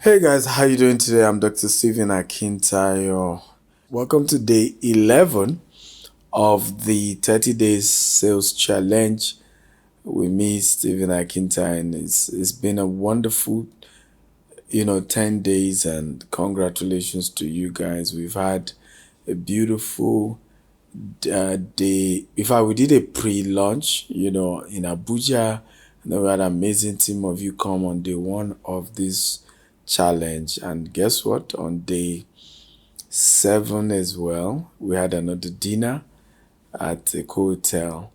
Hey guys, how you doing today? I'm Dr. Stephen Akintayo. Welcome to day 11 of the 30 days sales challenge with me, Stephen Akintayo. And it's been a wonderful, 10 days, and congratulations to you guys. We've had a beautiful day. In fact, we did a pre-launch, in Abuja. And then we had an amazing team of you come on day one of this challenge. And guess what? On day 7 as well, we had another dinner at a hotel.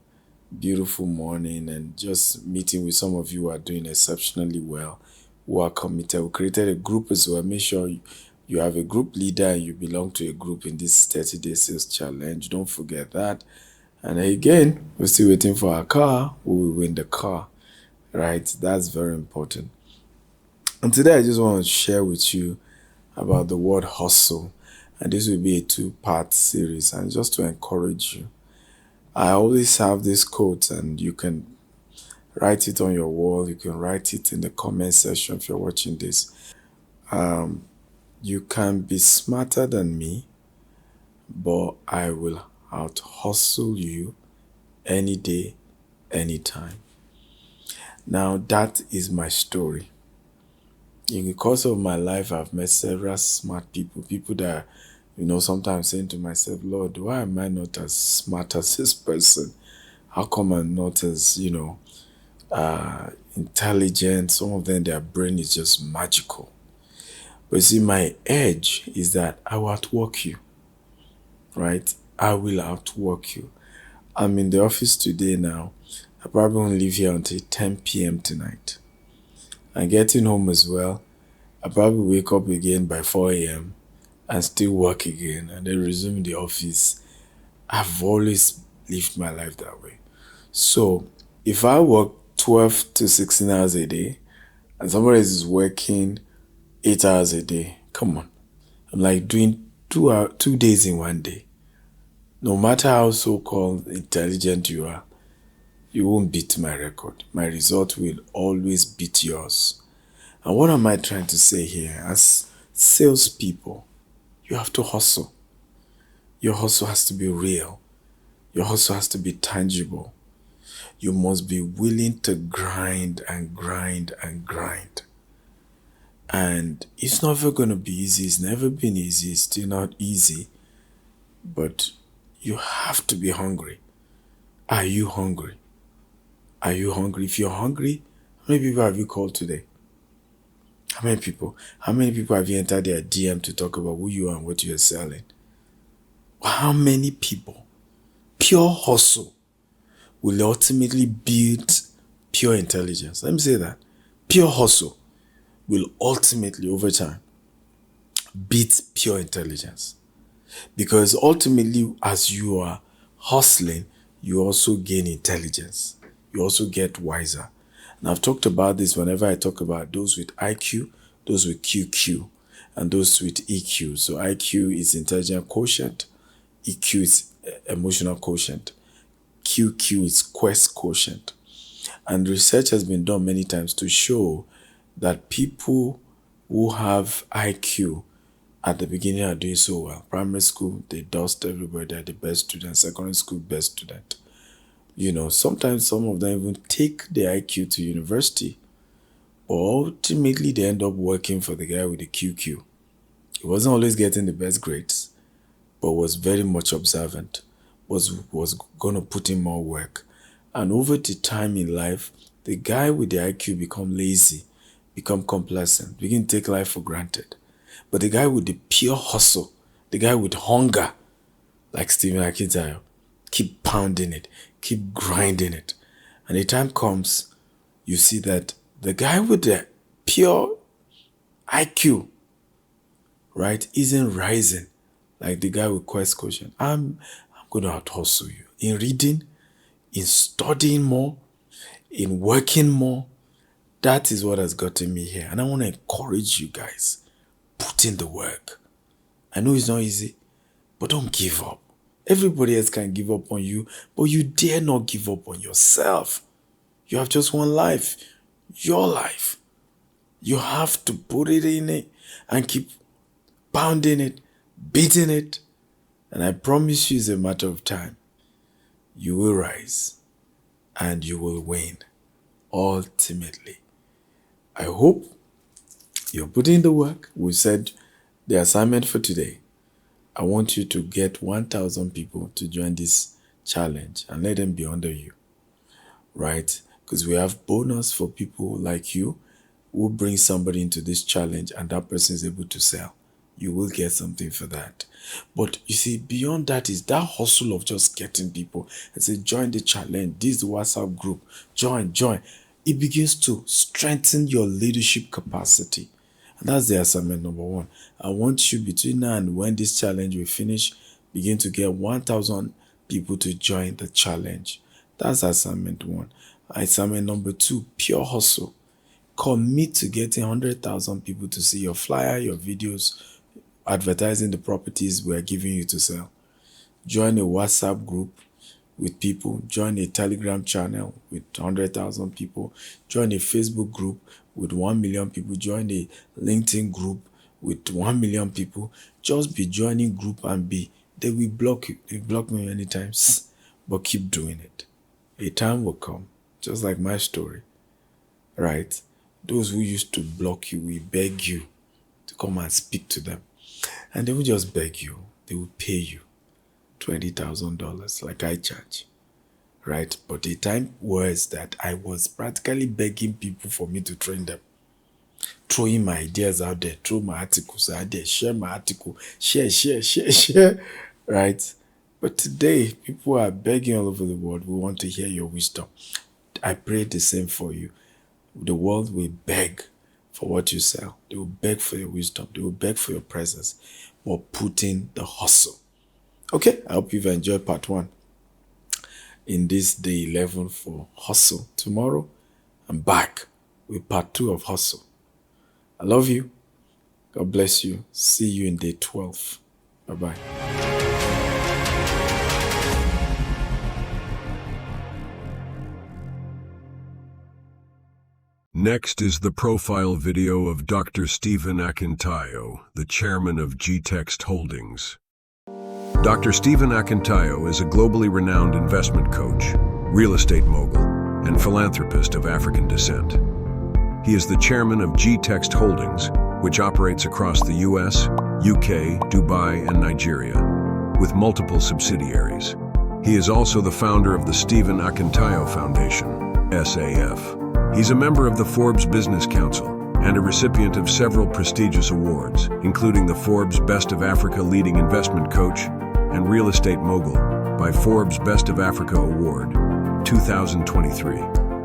Beautiful morning, and just meeting with some of you who are doing exceptionally well, who are committed. We created a group as well. Make sure you have a group leader and you belong to a group in this 30 day sales challenge. Don't forget that. And again, we're still waiting for our car. We will win the car, right? That's very important. And today I just want to share with you about the word hustle. And this will be a 2-part series, and just to encourage you. I always have this quote, and you can write it on your wall. You can write it in the comment section if you're watching this. You can be smarter than me, but I will out hustle you any day, anytime. Now, that is my story. In the course of my life, I've met several smart people that, sometimes saying to myself, Lord, why am I not as smart as this person? How come I'm not as, intelligent? Some of them, their brain is just magical. But you see, my edge is that I will outwork you, right? I will outwork you. I'm in the office today now. I probably won't leave here until 10 p.m. tonight. I'm getting home as well. I probably wake up again by 4 a.m. and still work again and then resume the office. I've always lived my life that way. So if I work 12 to 16 hours a day and somebody else is working 8 hours a day, come on. I'm like doing 2 days in one day. No matter how so-called intelligent you are, you won't beat my record. My result will always beat yours. And what am I trying to say here? As salespeople, you have to hustle. Your hustle has to be real. Your hustle has to be tangible. You must be willing to grind and grind and grind. And it's never going to be easy. It's never been easy. It's still not easy. But you have to be hungry. Are you hungry? Are you hungry? If you're hungry, how many people have you called today? How many people? How many people have you entered their DM to talk about who you are and what you are selling? How many people? Pure hustle will ultimately build pure intelligence. Let me say that. Pure hustle will ultimately, over time, beat pure intelligence. Because ultimately, as you are hustling, you also gain intelligence. You also get wiser. And I've talked about this whenever I talk about those with IQ, those with QQ, and those with EQ. So IQ is intelligence quotient, EQ is emotional quotient, QQ is quest quotient. And research has been done many times to show that people who have IQ at the beginning are doing so well. Primary school, they dust everybody, they're the best student. Secondary school, best student. Sometimes some of them even take the IQ to university, but ultimately they end up working for the guy with the QQ. He wasn't always getting the best grades, but was very much observant, was going to put in more work. And over the time in life, the guy with the IQ become lazy, become complacent, begin to take life for granted. But the guy with the pure hustle, the guy with hunger, like Stephen Akintayo, keep pounding it, keep grinding it. And the time comes, you see that the guy with the pure IQ, right, isn't rising like the guy with quest quotient. I'm going to out hustle you in reading, in studying more, in working more. That is what has gotten me here. And I want to encourage you guys, put in the work. I know it's not easy, but don't give up. Everybody else can give up on you, but you dare not give up on yourself. You have just one life, your life. You have to put it in it and keep pounding it, beating it. And I promise you it's a matter of time. You will rise and you will win ultimately. I hope you're putting in the work. We said the assignment for today. I want you to get 1,000 people to join this challenge and let them be under you, right? Because we have bonus for people like you who bring somebody into this challenge and that person is able to sell. You will get something for that. But you see, beyond that is that hustle of just getting people and say, join the challenge, this is the WhatsApp group, join. It begins to strengthen your leadership capacity. And that's the assignment number one. I want you between now and when this challenge will finish, begin to get 1,000 people to join the challenge. That's assignment one. Assignment number two, pure hustle. Commit to getting 100,000 people to see your flyer, your videos, advertising the properties we're giving you to sell. Join a WhatsApp group with people. Join a Telegram channel with 100,000 people. Join a Facebook group with 1 million people. Join a LinkedIn group with 1 million people. Just be joining group and they will block you. They've blocked me many times, but keep doing it. A time will come, just like my story, right? Those who used to block you will beg you to come and speak to them. And they will just beg you. They will pay you $20,000 like I charge, right? But the time was that I was practically begging people for me to train them. Throwing my ideas out there, throw my articles out there, share my article, share, right? But today, people are begging all over the world. We want to hear your wisdom. I pray the same for you. The world will beg for what you sell. They will beg for your wisdom. They will beg for your presence. But put in the hustle. Okay, I hope you've enjoyed part 1 in this day 11 for hustle. Tomorrow, I'm back with part 2 of hustle. I love you. God bless you. See you in day 12. Bye-bye. Next is the profile video of Dr. Stephen Akintayo, the chairman of G-Text Holdings. Dr. Stephen Akintayo is a globally renowned investment coach, real estate mogul, and philanthropist of African descent. He is the chairman of G-Text Holdings, which operates across the US, UK, Dubai, and Nigeria, with multiple subsidiaries. He is also the founder of the Stephen Akintayo Foundation, SAF. He's a member of the Forbes Business Council and a recipient of several prestigious awards, including the Forbes Best of Africa Leading Investment Coach and Real Estate Mogul by Forbes Best of Africa Award, 2023.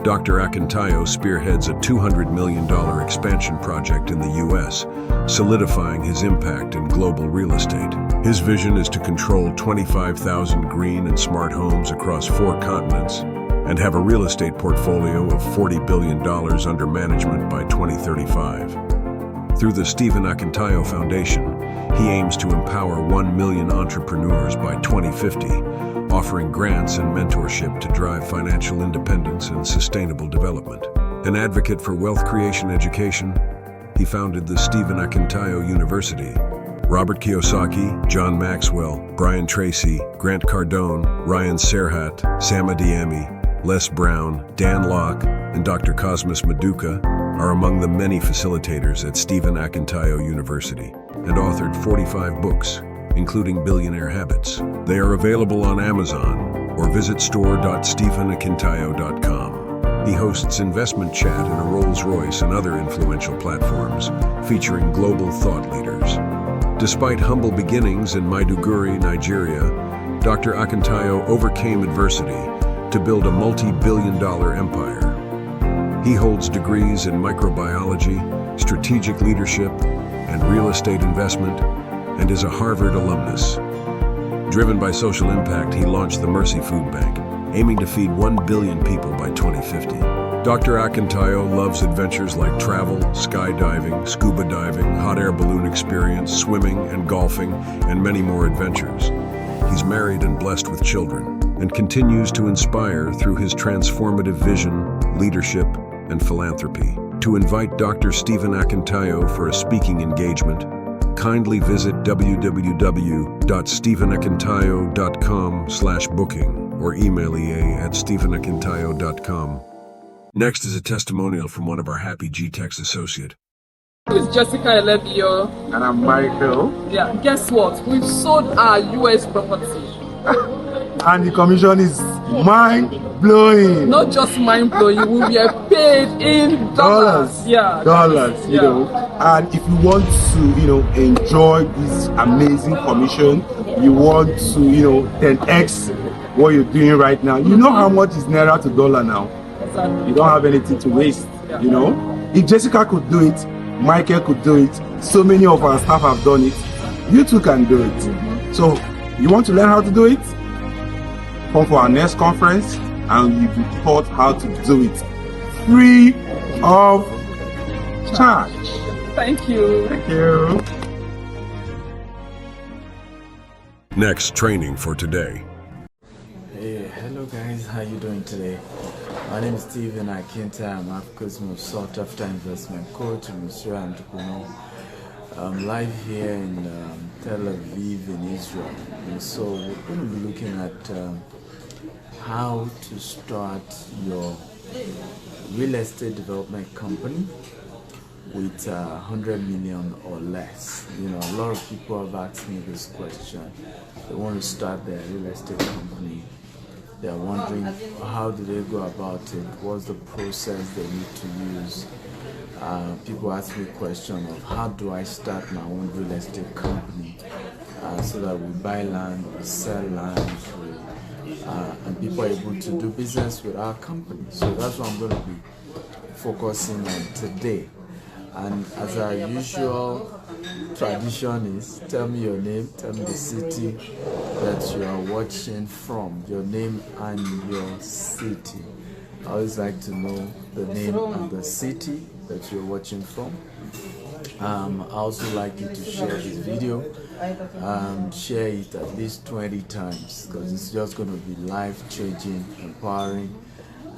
Dr. Akintayo spearheads a $200 million expansion project in the U.S., solidifying his impact in global real estate. His vision is to control 25,000 green and smart homes across 4 continents and have a real estate portfolio of $40 billion under management by 2035. Through the Stephen Akintayo Foundation, he aims to empower 1 million entrepreneurs by 2050, offering grants and mentorship to drive financial independence and sustainable development. An advocate for wealth creation education, he founded the Stephen Akintayo University. Robert Kiyosaki, John Maxwell, Brian Tracy, Grant Cardone, Ryan Serhat, Sam Adeyemi, Les Brown, Dan Locke, and Dr. Cosmas Maduka are among the many facilitators at Stephen Akintayo University and authored 45 books, including Billionaire Habits. They are available on Amazon or visit store.stephenakintayo.com. He hosts investment chat in a Rolls-Royce and other influential platforms featuring global thought leaders. Despite humble beginnings in Maiduguri, Nigeria, Dr. Akintayo overcame adversity to build a multi-billion-dollar empire. He holds degrees in microbiology, strategic leadership, and real estate investment, and is a Harvard alumnus. Driven by social impact, he launched the Mercy Food Bank, aiming to feed 1 billion people by 2050. Dr. Akintayo loves adventures like travel, skydiving, scuba diving, hot air balloon experience, swimming and golfing, and many more adventures. He's married and blessed with children, and continues to inspire through his transformative vision, leadership, and philanthropy. To invite Dr. Stephen Akintayo for a speaking engagement, kindly visit www.stephenakintayo.com/booking or email ea@stephenakintayo.com. Next is a testimonial from one of our happy GTEX associate. It's Jessica Elebio. And I'm Michael. Yeah, guess what? We've sold our US property. And the commission is mind-blowing. Not just mind-blowing, we were paid in dollars. Yeah. Dollars, you know. And if you want to, enjoy this amazing commission, you want to, 10x what you're doing right now. You know how much is Naira to dollar now. Exactly. You don't have anything to waste, If Jessica could do it, Michael could do it, so many of our staff have done it, you too can do it. So, you want to learn how to do it? Come for our next conference and you'll be taught how to do it free of charge. Thank you. Thank you. Next, training for today. Hey, hello guys, how you doing today? My name is Stephen Akintayo. I'm Africa's most sought after investment coach in Australia and entrepreneur. I'm live here in Tel Aviv in Israel. And so we're going to be looking at how to start your real estate development company with 100 million or less. A lot of people have asked me this question. They want to start their real estate company. They're wondering how do they go about it, what's the process they need to use. People ask me a question of how do I start my own real estate company so that we buy land, we sell land, and people are able to do business with our company. So that's what I'm going to be focusing on today. And as our usual tradition is, tell me your name, tell me the city that you are watching from, your name and your city. I always like to know the name and the city that you're watching from. I also like you to share this video, share it at least 20 times because it's just going to be life-changing, empowering.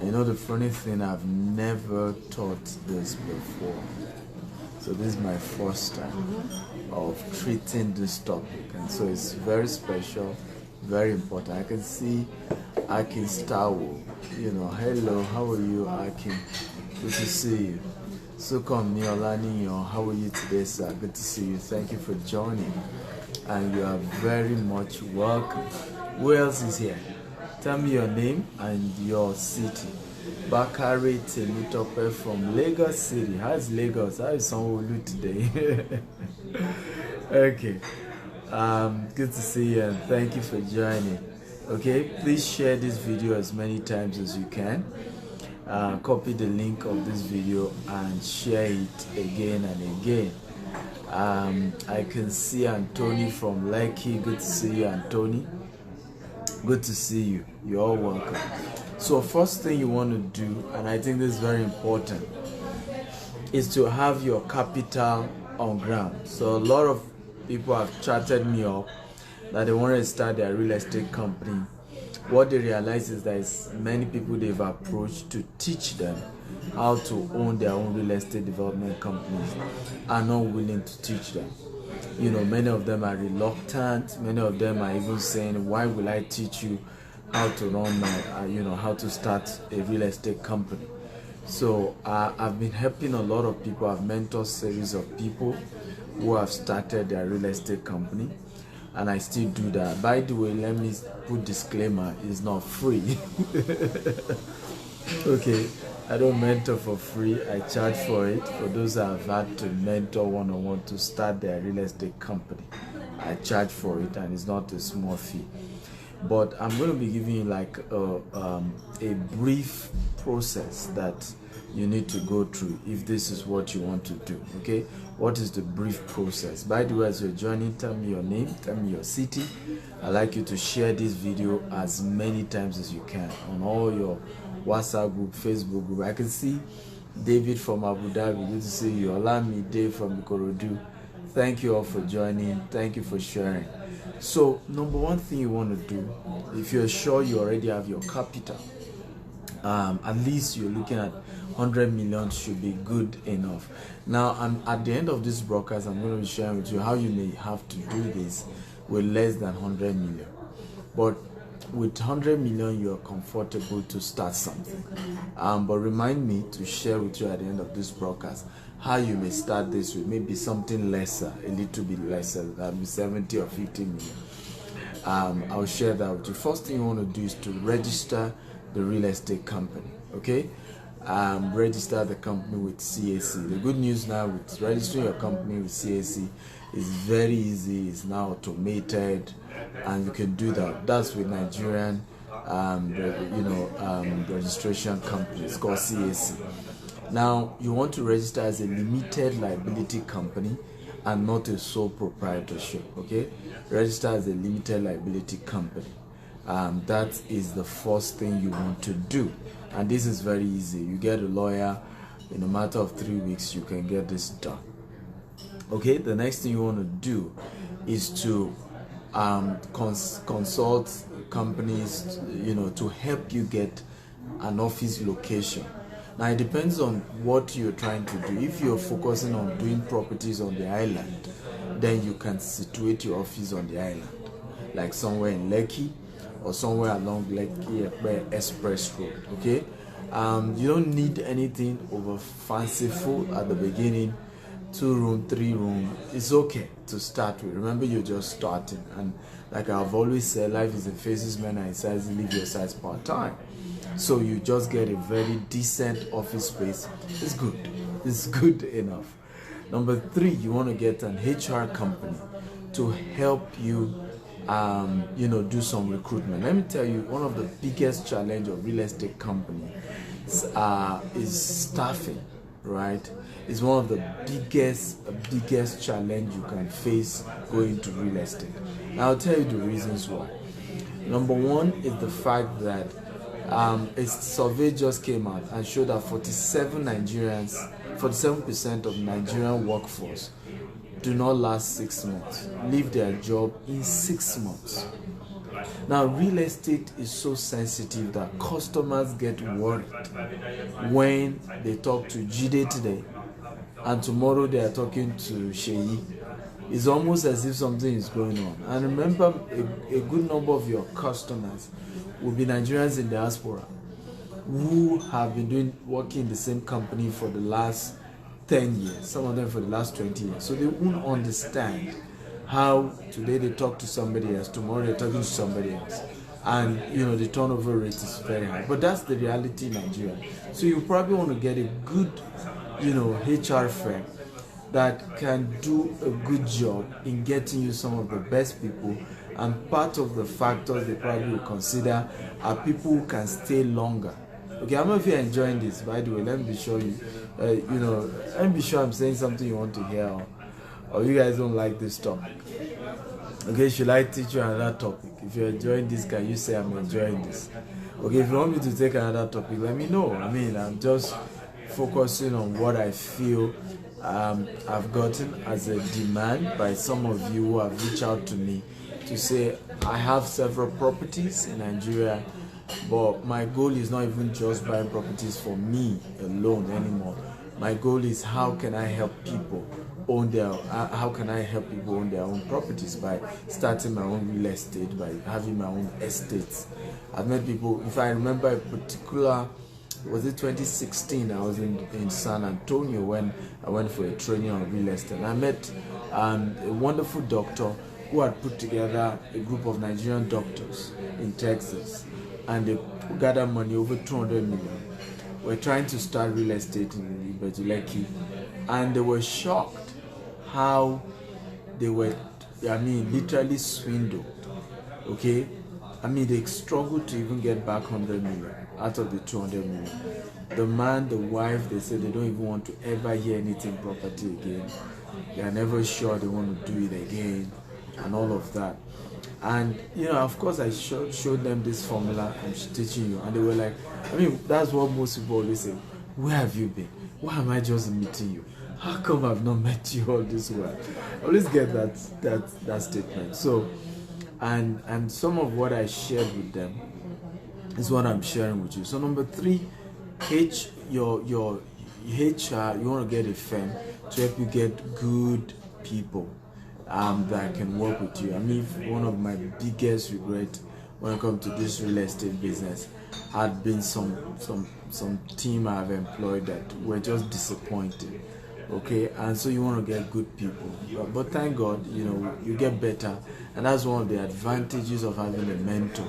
And the funny thing, I've never taught this before. So this is my first time of treating this topic, and so it's very special, very important. I can see Akin Stawo. Hello, how are you, Akin? Good to see you. Sukom Niolani, how are you today, sir? Good to see you. Thank you for joining, and you are very much welcome. Who else is here? Tell me your name and your city. Bakari Temitope from Lagos City. How is Lagos? How is Sanwo-Olu today? Okay. Good to see you and thank you for joining. Okay, please share this video as many times as you can. Copy the link of this video and share it again and again. I can see Anthony from Lekki. Good to see you, Anthony. Good to see you. You're all welcome. So first thing you want to do, and I think this is very important, is to have your capital on ground. So a lot of people have chatted me up that they want to start their real estate company. What they realize is that many people they've approached to teach them how to own their own real estate development companies are not willing to teach them. Many of them are reluctant. Many of them are even saying, why will I teach you how to run my, how to start a real estate company? So I've been helping a lot of people. I've mentored a series of people who have started their real estate company, and I still do that. By the way, let me put disclaimer, it's not free. Okay, I don't mentor for free. I charge for it. For those that have had to mentor one-on-one to start their real estate company, I charge for it, and it's not a small fee. But I'm going to be giving you like a brief process that you need to go through if this is what you want to do. Okay, what is the brief process? By the way, as you're joining, tell me your name, tell me your city. I'd like you to share this video as many times as you can on all your WhatsApp group, Facebook group. I can see David from Abu Dhabi. Good to see you. Olami Dave from Ikorodu. Thank you all for joining. Thank you for sharing. So number one thing you want to do, if you're sure you already have your capital, At least you're looking at 100 million should be good enough. Now, at the end of this broadcast, I'm going to be sharing with you how you may have to do this with less than 100 million. But with 100 million, you're comfortable to start something. But remind me to share with you at the end of this broadcast how you may start this with maybe something lesser, a little bit lesser, that be 70 or 50 million. I'll share that with you. First thing you want to do is to register the real estate company. Okay, register the company with CAC. The good news now with registering your company with CAC is very easy. It's now automated, and you can do that. That's with Nigerian, registration company. It's called CAC. Now you want to register as a limited liability company and not a sole proprietorship. Okay, register as a limited liability company. That is the first thing you want to do, and this is very easy. You get a lawyer, in a matter of 3 weeks you can get this done. Okay, the next thing you want to do is to consult companies, to help you get an office location. Now it depends on what you're trying to do. If you're focusing on doing properties on the island, then you can situate your office on the island, like somewhere in Lekki or somewhere along Lekki Express Road. Okay, you don't need anything over fanciful at the beginning. 2 room, 3 room, it's okay to start with. Remember, you're just starting, and like I've always said, life is in phases. Men are in sizes, live your size part-time. So you just get a very decent office space. It's good enough. Number 3, you want to get an HR company to help you do some recruitment. Let me tell you, one of the biggest challenge of real estate companies is staffing. Right, is one of the biggest challenge you can face going to real estate. And I'll tell you the reasons why. Number 1 is the fact that a survey just came out and showed that 47% of Nigerian workforce do not last 6 months, leave their job in 6 months. Now, real estate is so sensitive that customers get worried when they talk to Jide today and tomorrow they are talking to Sheyi. It's almost as if something is going on. And remember, a good number of your customers will be Nigerians in diaspora who have been working in the same company for the last 10 years, some of them for the last 20 years. So they won't understand how today they talk to somebody else, tomorrow they're talking to somebody else, and the turnover rate is very high. But that's the reality in Nigeria. So you probably want to get a good HR firm that can do a good job in getting you some of the best people, and part of the factors they probably will consider are people who can stay longer. Okay, I don't know if you're enjoying this. By the way, let me be sure let me be sure I'm saying something you want to hear, or you guys don't like this topic. Okay, should I teach you another topic? If you're enjoying this, can you say I'm enjoying this? Okay, if you want me to take another topic, let me know. I mean, I'm just focusing on what I feel I've gotten as a demand by some of you who have reached out to me to say, I have several properties in Nigeria, but my goal is not even just buying properties for me alone anymore. My goal is how can I help people own their own properties by starting my own real estate, by having my own estates. I've met people, if I remember a particular, was it 2016, I was in San Antonio when I went for a training on real estate, and I met a wonderful doctor who had put together a group of Nigerian doctors in Texas, and they gathered money, over 200 million. We're trying to start real estate in Lekki, and they were shocked how they were, literally swindled. Okay, they struggled to even get back 100 million out of the 200 million. The man, the wife, they said they don't even want to ever hear anything property again. They are never sure they want to do it again, and all of that. And of course, I showed them this formula I'm teaching you, and they were like, that's what most people always say. Where have you been? Why am I just meeting you? How come I've not met you all this while? I always get that statement. So, and some of what I shared with them is what I'm sharing with you. So number 3, your HR. You want to get a firm to help you get good people that can work with you. I mean, one of my biggest regrets when it comes to this real estate business had been some team I've employed that were just disappointing. Okay, and so you want to get good people, but thank God, you get better, and that's one of the advantages of having a mentor.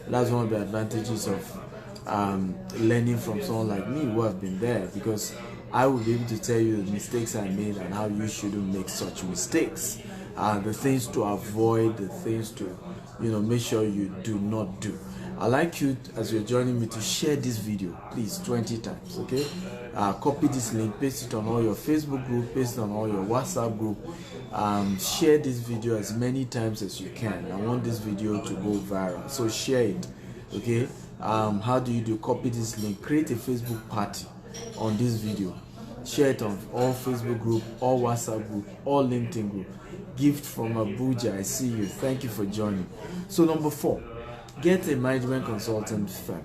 That's one of the advantages of learning from someone like me who have been there, because I will be able to tell you the mistakes I made and how you shouldn't make such mistakes, the things to avoid, the things to make sure you do not do. I'd like you, as you're joining me, to share this video, please, 20 times, okay? Copy this link, paste it on all your Facebook group, paste it on all your WhatsApp group. Share this video as many times as you can. I want this video to go viral, so share it, okay? How do you do? Copy this link, create a Facebook party on this video, share it on all Facebook group, all WhatsApp group, all LinkedIn group. Gift from Abuja, I see you. Thank you for joining. So number 4, get a management consultant firm,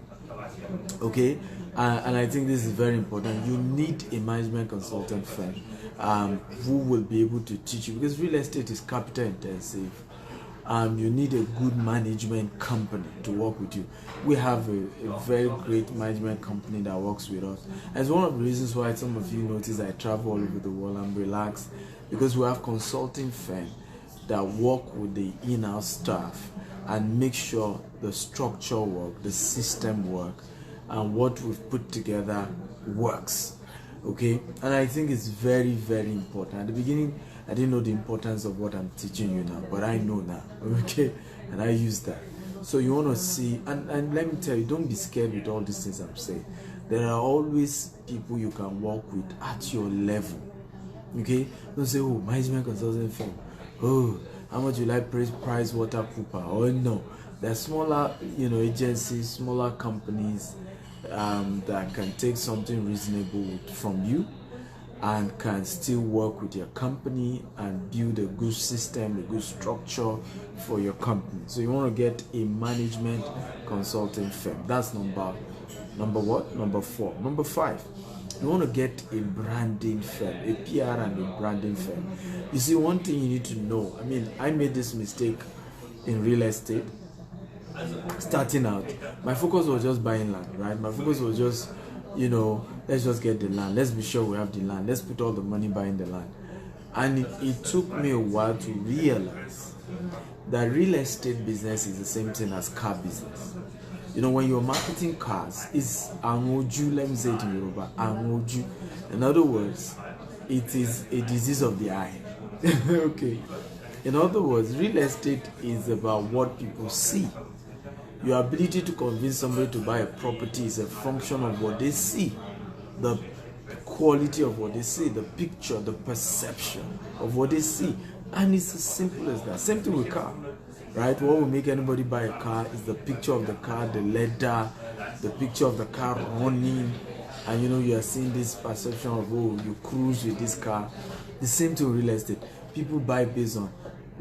okay? And I think this is very important. You need a management consultant firm who will be able to teach you, because real estate is capital intensive. You need a good management company to work with you. We have a very great management company that works with us. And it's one of the reasons why some of you notice I travel all over the world. I'm relaxed because we have consulting firms that work with the in-house staff and make sure the structure work, the system work, and what we've put together works. Okay, and I think it's very, very important. At the beginning, I didn't know the importance of what I'm teaching you now, but I know now. Okay, and I use that. So you want to see, and let me tell you, don't be scared with all these things I'm saying. There are always people you can work with at your level. Okay, don't say, oh, management consulting firm. Oh, how much you like Price Water Cooper? Oh no, there are smaller, agencies, smaller companies that can take something reasonable from you and can still work with your company and build a good system, a good structure for your company. So you want to get a management consulting firm. That's number what? Number 4. Number 5, you want to get a branding firm, a PR and a branding firm. You see, one thing you need to know, I mean, I made this mistake in real estate. Starting out, my focus was just buying land, right? My focus was just, let's just get the land. Let's be sure we have the land. Let's put all the money buying the land. And it took me a while to realize that real estate business is the same thing as car business. When you're marketing cars, it's angoju, let me say it in Yoruba, angoju. In other words, it is a disease of the eye. Okay. In other words, real estate is about what people see. Your ability to convince somebody to buy a property is a function of what they see, the quality of what they see, the picture, the perception of what they see. And it's as simple as that. Same thing with car, right? What will make anybody buy a car is the picture of the car, the leather, the picture of the car running, and you are seeing this perception of, oh, you cruise with this car. The same thing with real estate. People buy based on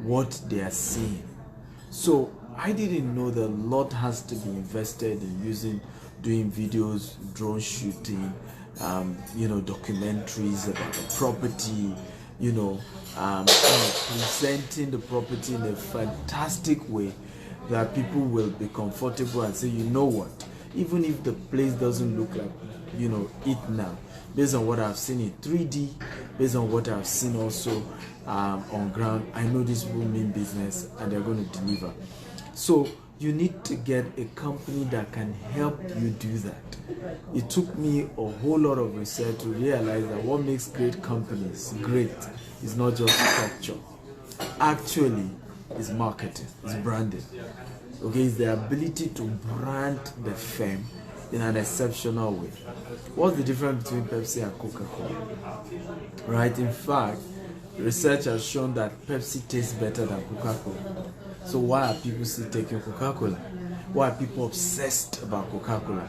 what they are seeing. So I didn't know that a lot has to be invested in doing videos, drone shooting, documentaries about the property, presenting the property in a fantastic way that people will be comfortable and say, you know what, even if the place doesn't look like, it now, based on what I've seen in 3D, based on what I've seen also on ground, I know this will mean business and they're going to deliver. So you need to get a company that can help you do that. It took me a whole lot of research to realize that what makes great companies great is not just structure. Actually, it's marketing, it's branding. Okay, it's the ability to brand the firm in an exceptional way. What's the difference between Pepsi and Coca-Cola? Right? In fact, research has shown that Pepsi tastes better than Coca-Cola. So why are people still taking Coca-Cola? Why are people obsessed about Coca-Cola?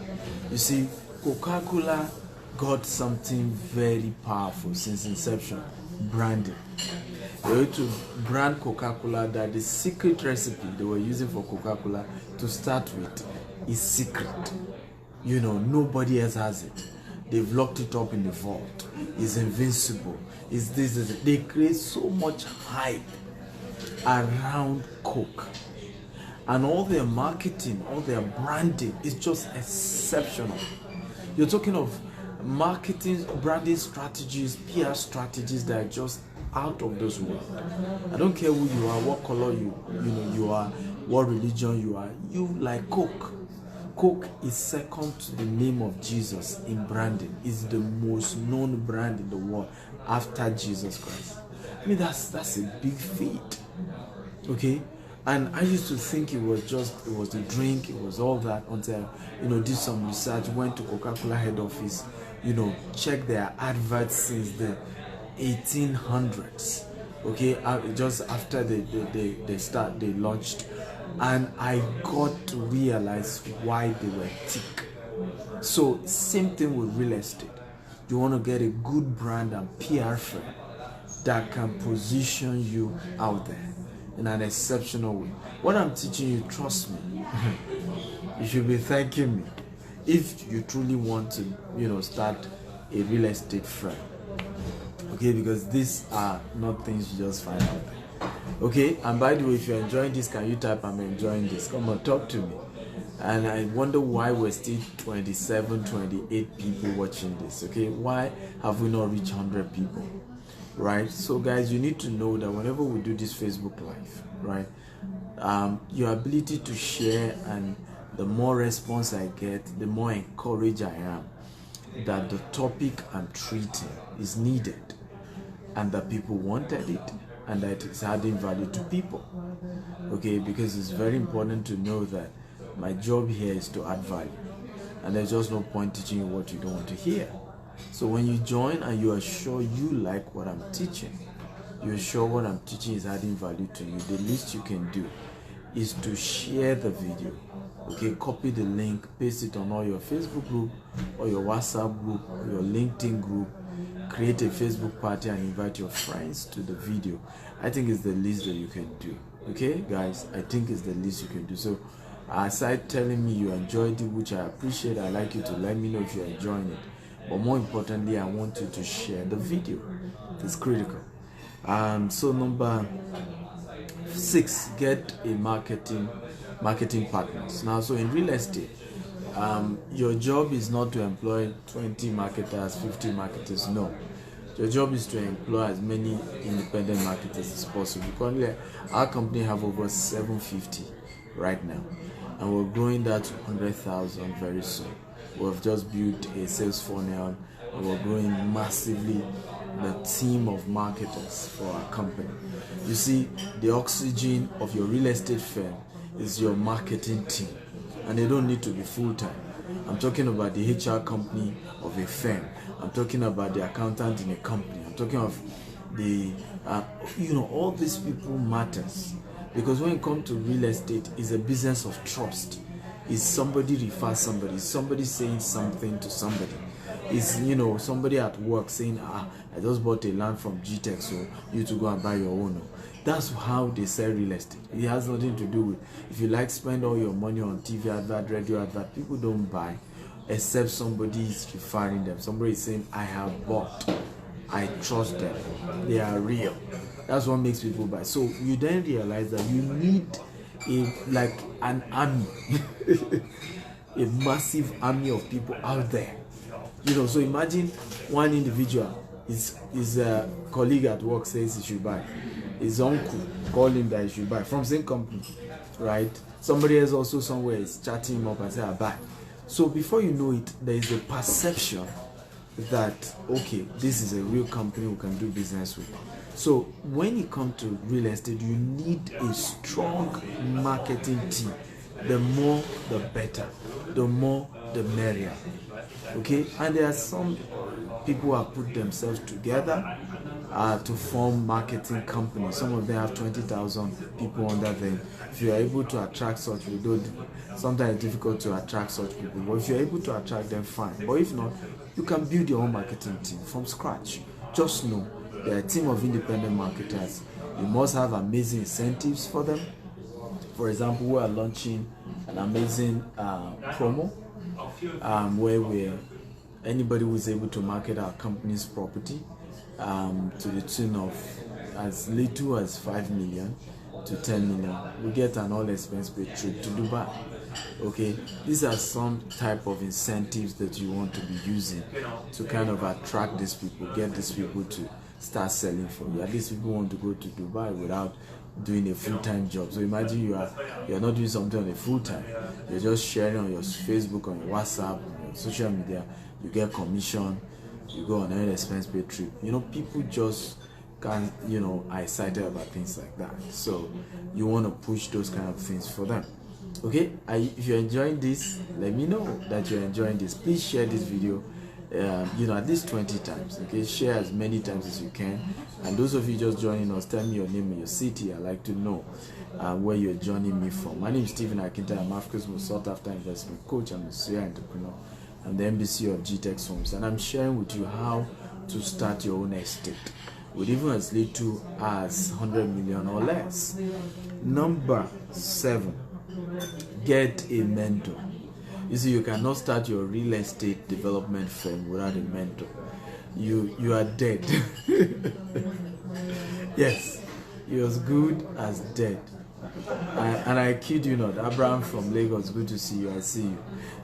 You see, Coca-Cola got something very powerful since inception: branding. They were to brand Coca-Cola that the secret recipe they were using for Coca-Cola to start with is secret. You know, nobody else has it. They've locked it up in the vault. It's invincible. It's this. They create so much hype around Coke. And all their marketing, all their branding is just exceptional. You're talking of marketing, branding strategies, PR strategies that are just out of this world. I don't care who you are, what color you are, what religion you are. You like Coke. Coke is second to the name of Jesus in branding. It's the most known brand in the world after Jesus Christ. I mean, that's a big feat. Okay? And I used to think it was the drink, it was all that, until, did some research, went to Coca-Cola head office, checked their adverts since the 1800s. Okay, just after they launched, and I got to realize why they were thick. So same thing with real estate. You want to get a good brand and PR firm that can position you out there in an exceptional way. What I'm teaching you, trust me, you should be thanking me if you truly want to, start a real estate firm. Okay, because these are not things you just find out there. Okay, and by the way, if you're enjoying this, can you type I'm enjoying this? Come on, talk to me. And I wonder why we're still 27, 28 people watching this. Okay, why have we not reached 100 people? Right? So guys, you need to know that whenever we do this Facebook Live, right, your ability to share, and the more response I get, the more encouraged I am that the topic I'm treating is needed, and that people wanted it, and that it's adding value to people. Okay, because it's very important to know that my job here is to add value, and there's just no point teaching you what you don't want to hear. So when you join and you are sure you like what I'm teaching, you're sure what I'm teaching is adding value to you, the least you can do is to share the video. Okay, copy the link, paste it on all your Facebook group or your WhatsApp group or your LinkedIn group, create a Facebook party and invite your friends to the video. I think it's the least that you can do. Okay guys, I think it's the least you can do. So aside telling me you enjoyed it, which I appreciate, I'd like you to let me know if you're enjoying it. But more importantly, I want you to share the video. It's critical. So number 6, get a marketing partners. Now, so in real estate, your job is not to employ 20 marketers, 50 marketers. No, your job is to employ as many independent marketers as possible. Currently, our company have over 750 right now, and we're growing that to 100,000 very soon. We've just built a sales funnel, and we're growing massively the team of marketers for our company. You see, the oxygen of your real estate firm is your marketing team, and they don't need to be full-time. I'm talking about the HR company of a firm. I'm talking about the accountant in a company. I'm talking of the, all these people matters, because when it comes to real estate, it's a business of trust. Is somebody refers somebody, somebody saying something to somebody. Is somebody at work saying, I just bought a land from GTech, so you to go and buy your own. That's how they sell real estate. It has nothing to do with if you like spend all your money on TV advert, radio advert. People don't buy except somebody is referring them. Somebody is saying, I have bought, I trust them, they are real. That's what makes people buy. So you then realize that you need an army, a massive army of people out there. So imagine one individual, his colleague at work says he should buy, his uncle call him that he should buy from same company, right? Somebody else also somewhere is chatting him up and say, I buy. So before you know it, there is a perception that, okay, this is a real company we can do business with. So when it comes to real estate, you need a strong marketing team. The more, the better. The more, the merrier. Okay, and there are some people who have put themselves together to form marketing companies. Some of them have 20,000 people under them. If you are able to attract such people, sometimes it's difficult to attract such people, but if you're able to attract them, fine. But if not, you can build your own marketing team from scratch. Just know they're a team of independent marketers. You must have amazing incentives for them. For example, we are launching an amazing promo where anybody who is able to market our company's property to the tune of as little as 5 million to 10 million, we get an all expense paid trip to Dubai. Okay, these are some type of incentives that you want to be using to kind of attract these people, get these people to start selling for you. At least people want to go to Dubai without doing a full-time job. So imagine you're not doing something on a full-time, you're just sharing on your Facebook, on your WhatsApp, on your social media, you get commission, you go on an expense paid trip. People just can are excited about things like that. So you want to push those kind of things for them. Okay, if you're enjoying this, let me know that you're enjoying this. Please share this video at least 20 times. Okay, share as many times as you can. And those of you just joining us, tell me your name and your city. I'd like to know where you're joining me from. My name is Stephen Akintayo. I'm Africa's most sought after investment coach. I'm a serial entrepreneur. I'm the MBC of GTEX Homes, and I'm sharing with you how to start your own estate with even as little as 100 million or less. Number 7, get a mentor. You see, you cannot start your real estate development firm without a mentor. You are dead. Yes, you're as good as dead. And I kid you not, Abraham from Lagos, good to see you. I see you.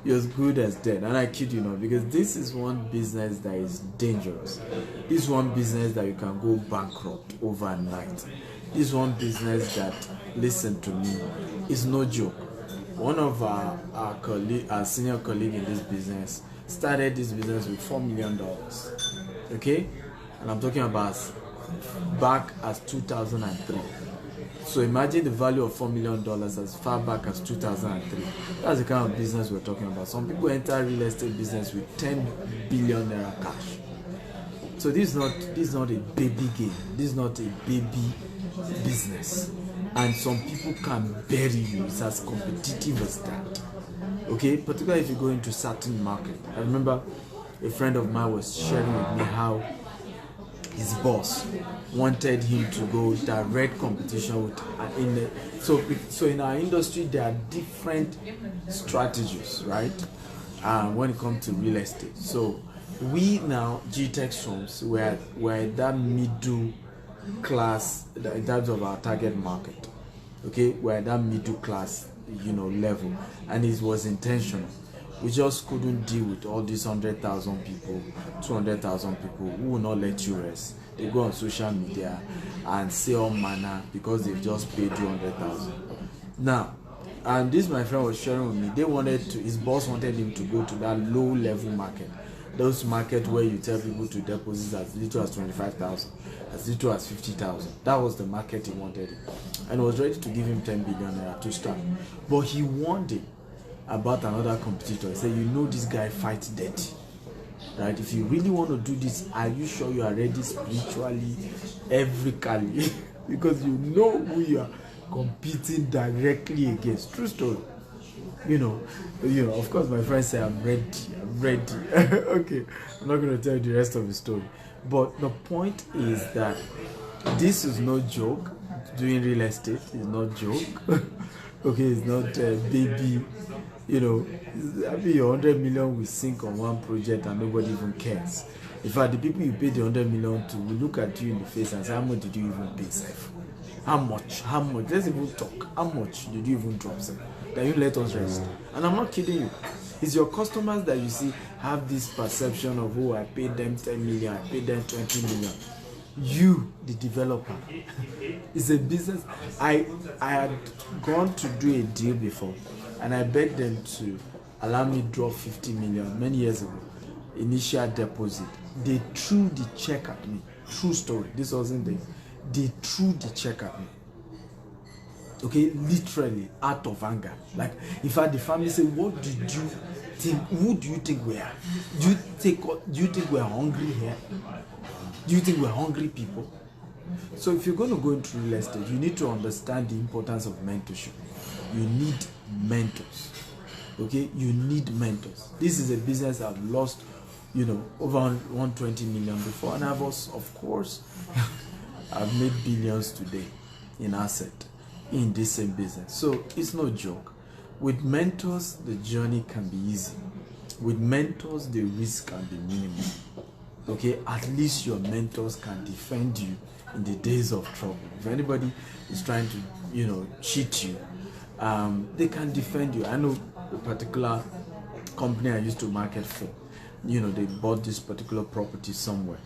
You're as good as dead. And I kid you not, because this is one business that is dangerous. This is one business that you can go bankrupt overnight. This is one business that, listen to me, is no joke. One of our senior colleague in this business started this business with $4 million. Okay? And I'm talking about back as 2003. So imagine the value of $4 million as far back as 2003. That's the kind of business we're talking about. Some people enter real estate business with 10 billion naira cash. So this is not a baby game. This is not a baby business. And some people can bury you. It's as competitive as that. Okay, particularly if you go into certain market. I remember a friend of mine was sharing with me how his boss wanted him to go direct competition with so in our industry there are different strategies, right? When it comes to real estate. So we now GTEX Homes, we're that middle class in terms of our target market. Okay, we're at that middle class level, and it was intentional. We just couldn't deal with all these 100,000 people, 200,000 people who will not let you rest. They go on social media and say all manner because they've just paid you 100,000. Now, and this my friend was sharing with me. His boss wanted him to go to that low level market. Those market where you tell people to deposit as little as 25,000, as little as 50,000. That was the market he wanted, and was ready to give him 10 billion naira to start. But he warned him about another competitor. He said, this guy fights dirty, right? If you really want to do this, are you sure you are ready spiritually, everything? Because you know who you are competing directly against. True story. Of course my friend said, I'm ready. Okay, I'm not going to tell you the rest of the story, but the point is that this is no joke. Doing real estate is not joke. Okay, it's not baby. Having your 100 million will sink on one project and nobody even cares. In fact, the people you pay the 100 million to will look at you in the face and say, how much did you even pay, Seth? How much? Let's even talk. How much did you even drop, Seth? That you let us rest? And I'm not kidding you. It's your customers that you see have this perception of, oh, I paid them 10 million, I paid them 20 million. You, the developer, it's a business. I had gone to do a deal before, and I begged them to allow me to drop 50 million many years ago, initial deposit. They threw the check at me. True story. This wasn't there. They threw the check at me. Okay, literally out of anger. Like, in fact, the family said, "What did you think? Who do you think we are? Do you think we're hungry here? Do you think we're hungry people?" So if you're going to go into real estate, you need to understand the importance of mentorship. You need mentors. Okay, you need mentors. This is a business I've lost, over 120 million before, and of course, I've made billions today in asset. in this same business. So it's no joke. With mentors, the journey can be easy. With mentors, the risk can be minimal. Okay, at least your mentors can defend you in the days of trouble. If anybody is trying to, cheat you, they can defend you. I know a particular company I used to market for. They bought this particular property somewhere.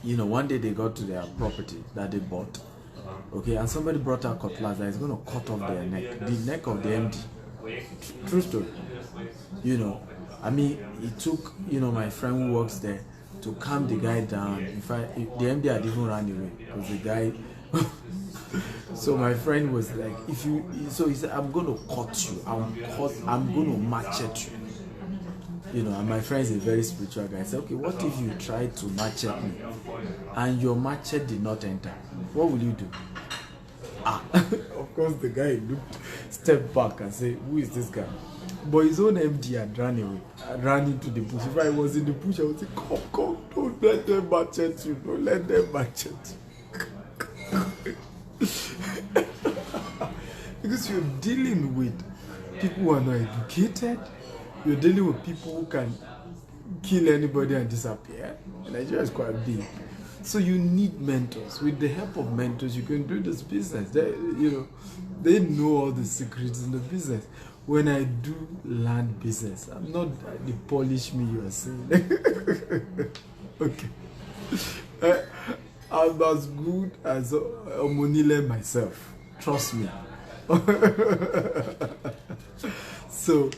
One day they got to their property that they bought. Okay, and somebody brought out cutlass that is going to cut off their neck, the neck of the MD. True story. It took, my friend who works there to calm the guy down. In fact, the MD had even run away because the guy. So my friend was like, so he said, I'm going to cut you. I'm going to machete you. And my friend is a very spiritual guy. I said, okay, what if you try to machete me and your machete did not enter? What will you do? Of course, the guy stepped back and said, who is this guy? But his own MD had ran away, ran into the bush. If I was in the bush, I would say, come, don't let them machete you. Don't let them machete you. Because you're dealing with people who are not educated. You're dealing with people who can kill anybody and disappear. Nigeria is quite big. So you need mentors. With the help of mentors, you can do this business. They know all the secrets in the business. When I do land business, I'm not the polish me you are saying. Okay. I'm as good as Omonile myself. Trust me. So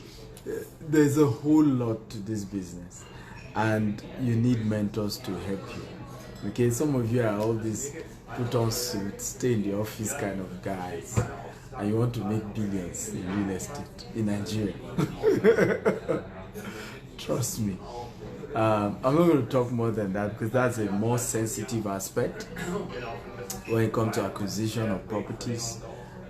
there's a whole lot to this business, and you need mentors to help you. Okay, some of you are all these put on suits, stay in the office kind of guys, and you want to make billions in real estate in Nigeria. Trust me. I'm not going to talk more than that because that's a more sensitive aspect when it comes to acquisition of properties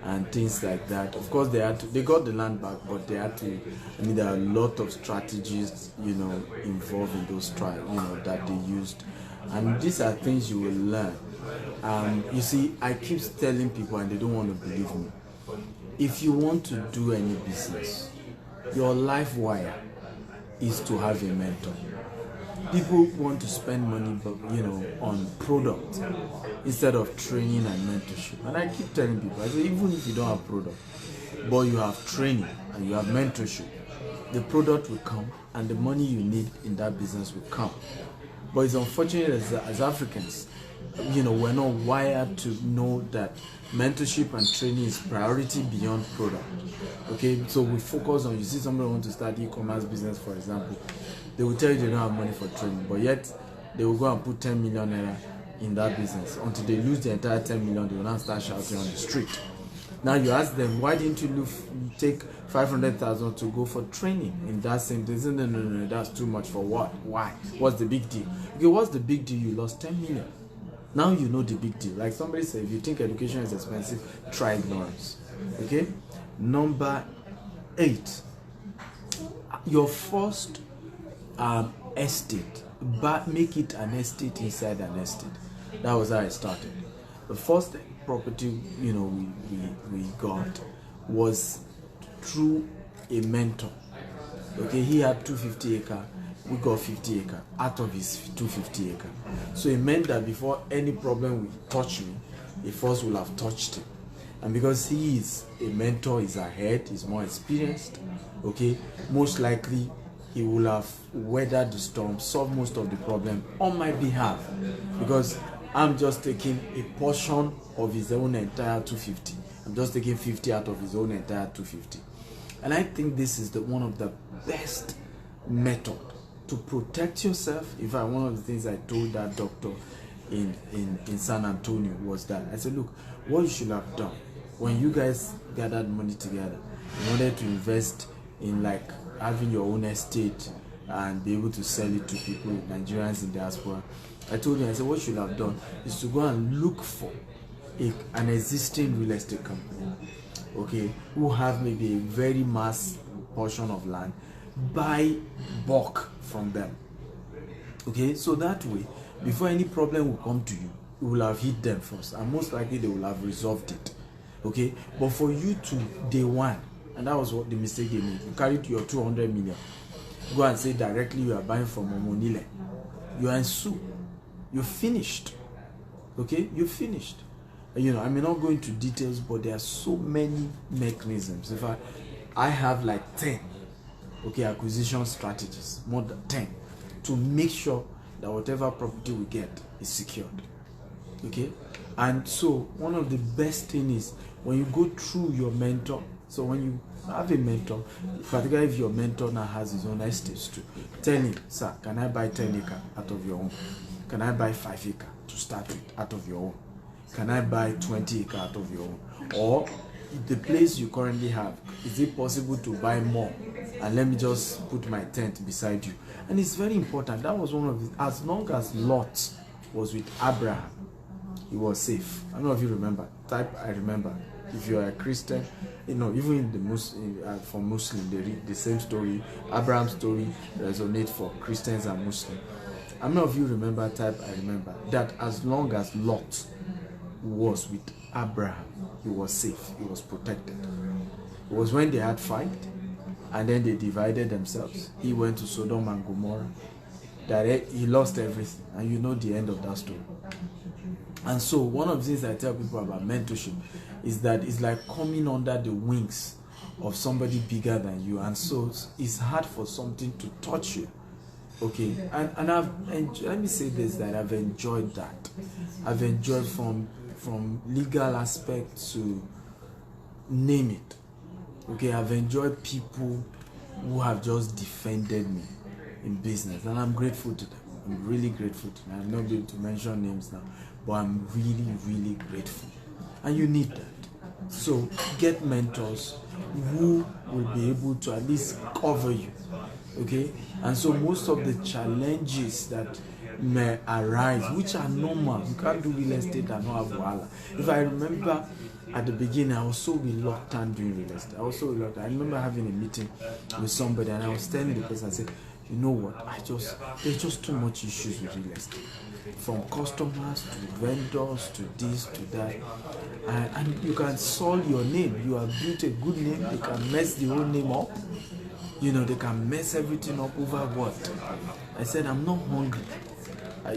and things like that. Of course, they got the land back, but they had to. There are a lot of strategies, involved in those that they used, and these are things you will learn. You see, I keep telling people, and they don't want to believe me. If you want to do any business, your life wire is to have a mentor. People want to spend money, on product instead of training and mentorship. And I keep telling people, I say, even if you don't have product, but you have training and you have mentorship, the product will come and the money you need in that business will come. But it's unfortunate as Africans, we're not wired to know that mentorship and training is priority beyond product. Okay, so we focus on, you see somebody want to start e-commerce business, for example, they will tell you they don't have money for training, but yet they will go and put 10 million naira in that business. Until they lose the entire 10 million, they will not start shouting on the street. Now you ask them, why didn't you take 500,000 to go for training in that same thing? No, that's too much. For what? Why? What's the big deal? Okay, what's the big deal? You lost 10 million. Now you know the big deal. Like somebody said, if you think education is expensive, try ignorance. Okay? Number 8. Your first estate, but make it an estate inside an estate. That was how I started. The first property we got was through a mentor. Okay, he had 250 acre, we got 50 acre out of his 250 acre. So it meant that before any problem would touch me, he first will have touched it. And because he is a mentor, he's ahead, he's more experienced, okay, most likely he will have weathered the storm, solved most of the problem on my behalf, because I'm just taking a portion of his own entire 250. I'm just taking 50 out of his own entire 250. And I think this is one of the best method to protect yourself. In fact, one of the things I told that doctor in San Antonio was that I said, look, what you should have done when you guys gathered money together in order to invest in like having your own estate and be able to sell it to people, Nigerians in diaspora. I told him, I said, what you should have done is to go and look for an existing real estate company, okay, who have maybe a very mass portion of land, buy bulk from them. Okay, so that way, before any problem will come to you, you will have hit them first, and most likely they will have resolved it. Okay, but for you to day one, and that was what the mistake they made. You carried your 200 million, go and say directly you are buying from Omonile. You are in soup. You're finished. Okay, you're finished. You know, I may not go into details, but there are so many mechanisms. In fact, I have like 10, okay, acquisition strategies, more than 10, to make sure that whatever property we get is secured. Okay, and so one of the best things is when you go through your mentor. So when you have a mentor, particularly if your mentor now has his own estates too, tell him, sir, can I buy 10 acres out of your own? Can I buy 5 acres to start with out of your own? Can I buy 20 acres out of your own? Or the place you currently have, is it possible to buy more? And let me just put my tent beside you. And it's very important. That was one of the, as long as Lot was with Abraham, he was safe. I don't know if you remember. Type I remember. If you are a Christian, you know, even in the Muslim, for Muslim, they read the same story. Abraham's story resonates for Christians and Muslims. I don't know if you remember. Type I remember that as long as Lot was with Abraham, he was safe. He was protected. It was when they had fight, and then they divided themselves. He went to Sodom and Gomorrah. That he lost everything, and you know the end of that story. And so one of the things I tell people about mentorship is that it's like coming under the wings of somebody bigger than you, and so it's hard for something to touch you. Okay, and let me say this, that I've enjoyed that. I've enjoyed from legal aspect to name it. Okay, I've enjoyed people who have just defended me in business, and I'm grateful to them. I'm really grateful to them. I'm not able to mention names now, but I'm really, really grateful. And you need that. So get mentors who will be able to at least cover you. Okay? And so most of the challenges that may arise, which are normal, you can't do real estate and not have wahala. If I remember at the beginning, I was so reluctant doing real estate. I was so reluctant. I remember having a meeting with somebody, and I was telling the person, I said, you know what, there's just too much issues with real estate. From customers to vendors to this to that. And you can solve your name. You have built a good name, they can mess the whole name up. You know, they can mess everything up over what? I said, I'm not hungry.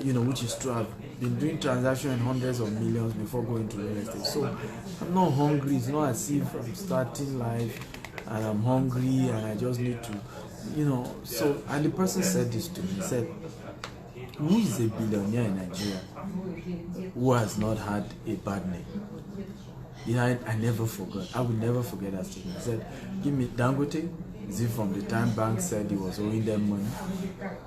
You know, which is true. I've been doing transactions in hundreds of millions before going to real estate. So I'm not hungry. It's not as if I'm starting life and I'm hungry and I just need to, you know. So, and the person said this to me. He said, who is a billionaire in Nigeria who has not had a bad name? You know, I never forgot. I will never forget that statement. He said, give me Dangote. Is it from the time bank said he was owing them money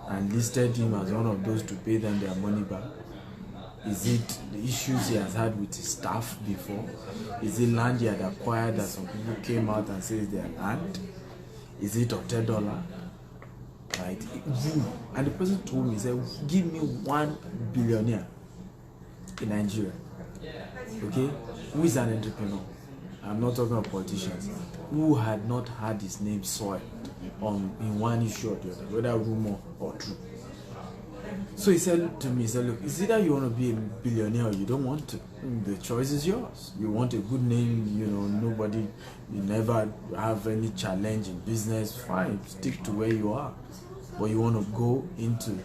and listed him as one of those to pay them their money back? Is it the issues he has had with his staff before? Is it land he had acquired that some people came out and says they are land? Is it $10? Right? And the person told me, he said, give me one billionaire in Nigeria, okay, who is an entrepreneur. I'm not talking about politicians, who had not had his name soiled in one issue or the other, whether rumor or true. So he said to me, he said, look, it's either you want to be a billionaire or you don't want to. The choice is yours. You want a good name, you know, nobody, you never have any challenge in business, fine, stick to where you are. But you want to go into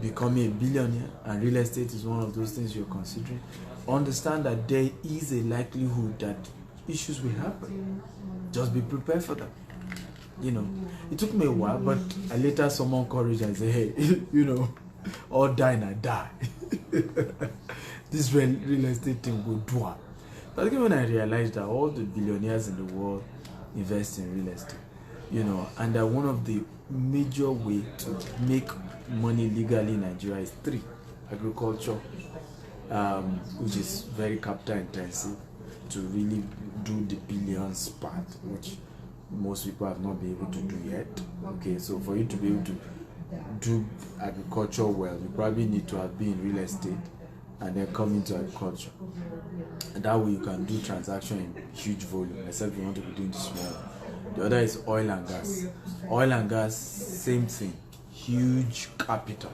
becoming a billionaire, and real estate is one of those things you're considering. Understand that there is a likelihood that issues will happen. Just be prepared for them. You know, it took me a while, but I later summoned courage and said, hey, you know, all die and I die. This real estate thing will do it. But again, when I realized that all the billionaires in the world invest in real estate, you know, and that one of the major way to make money legally in Nigeria is 3: agriculture, which is very capital intensive to really do the billions part, which most people have not been able to do yet. Okay, so for you to be able to do agriculture well, you probably need to have been in real estate and then come into agriculture. And that way you can do transaction in huge volume, except you want to be doing small. The other is oil and gas. Oil and gas, same thing, huge capital,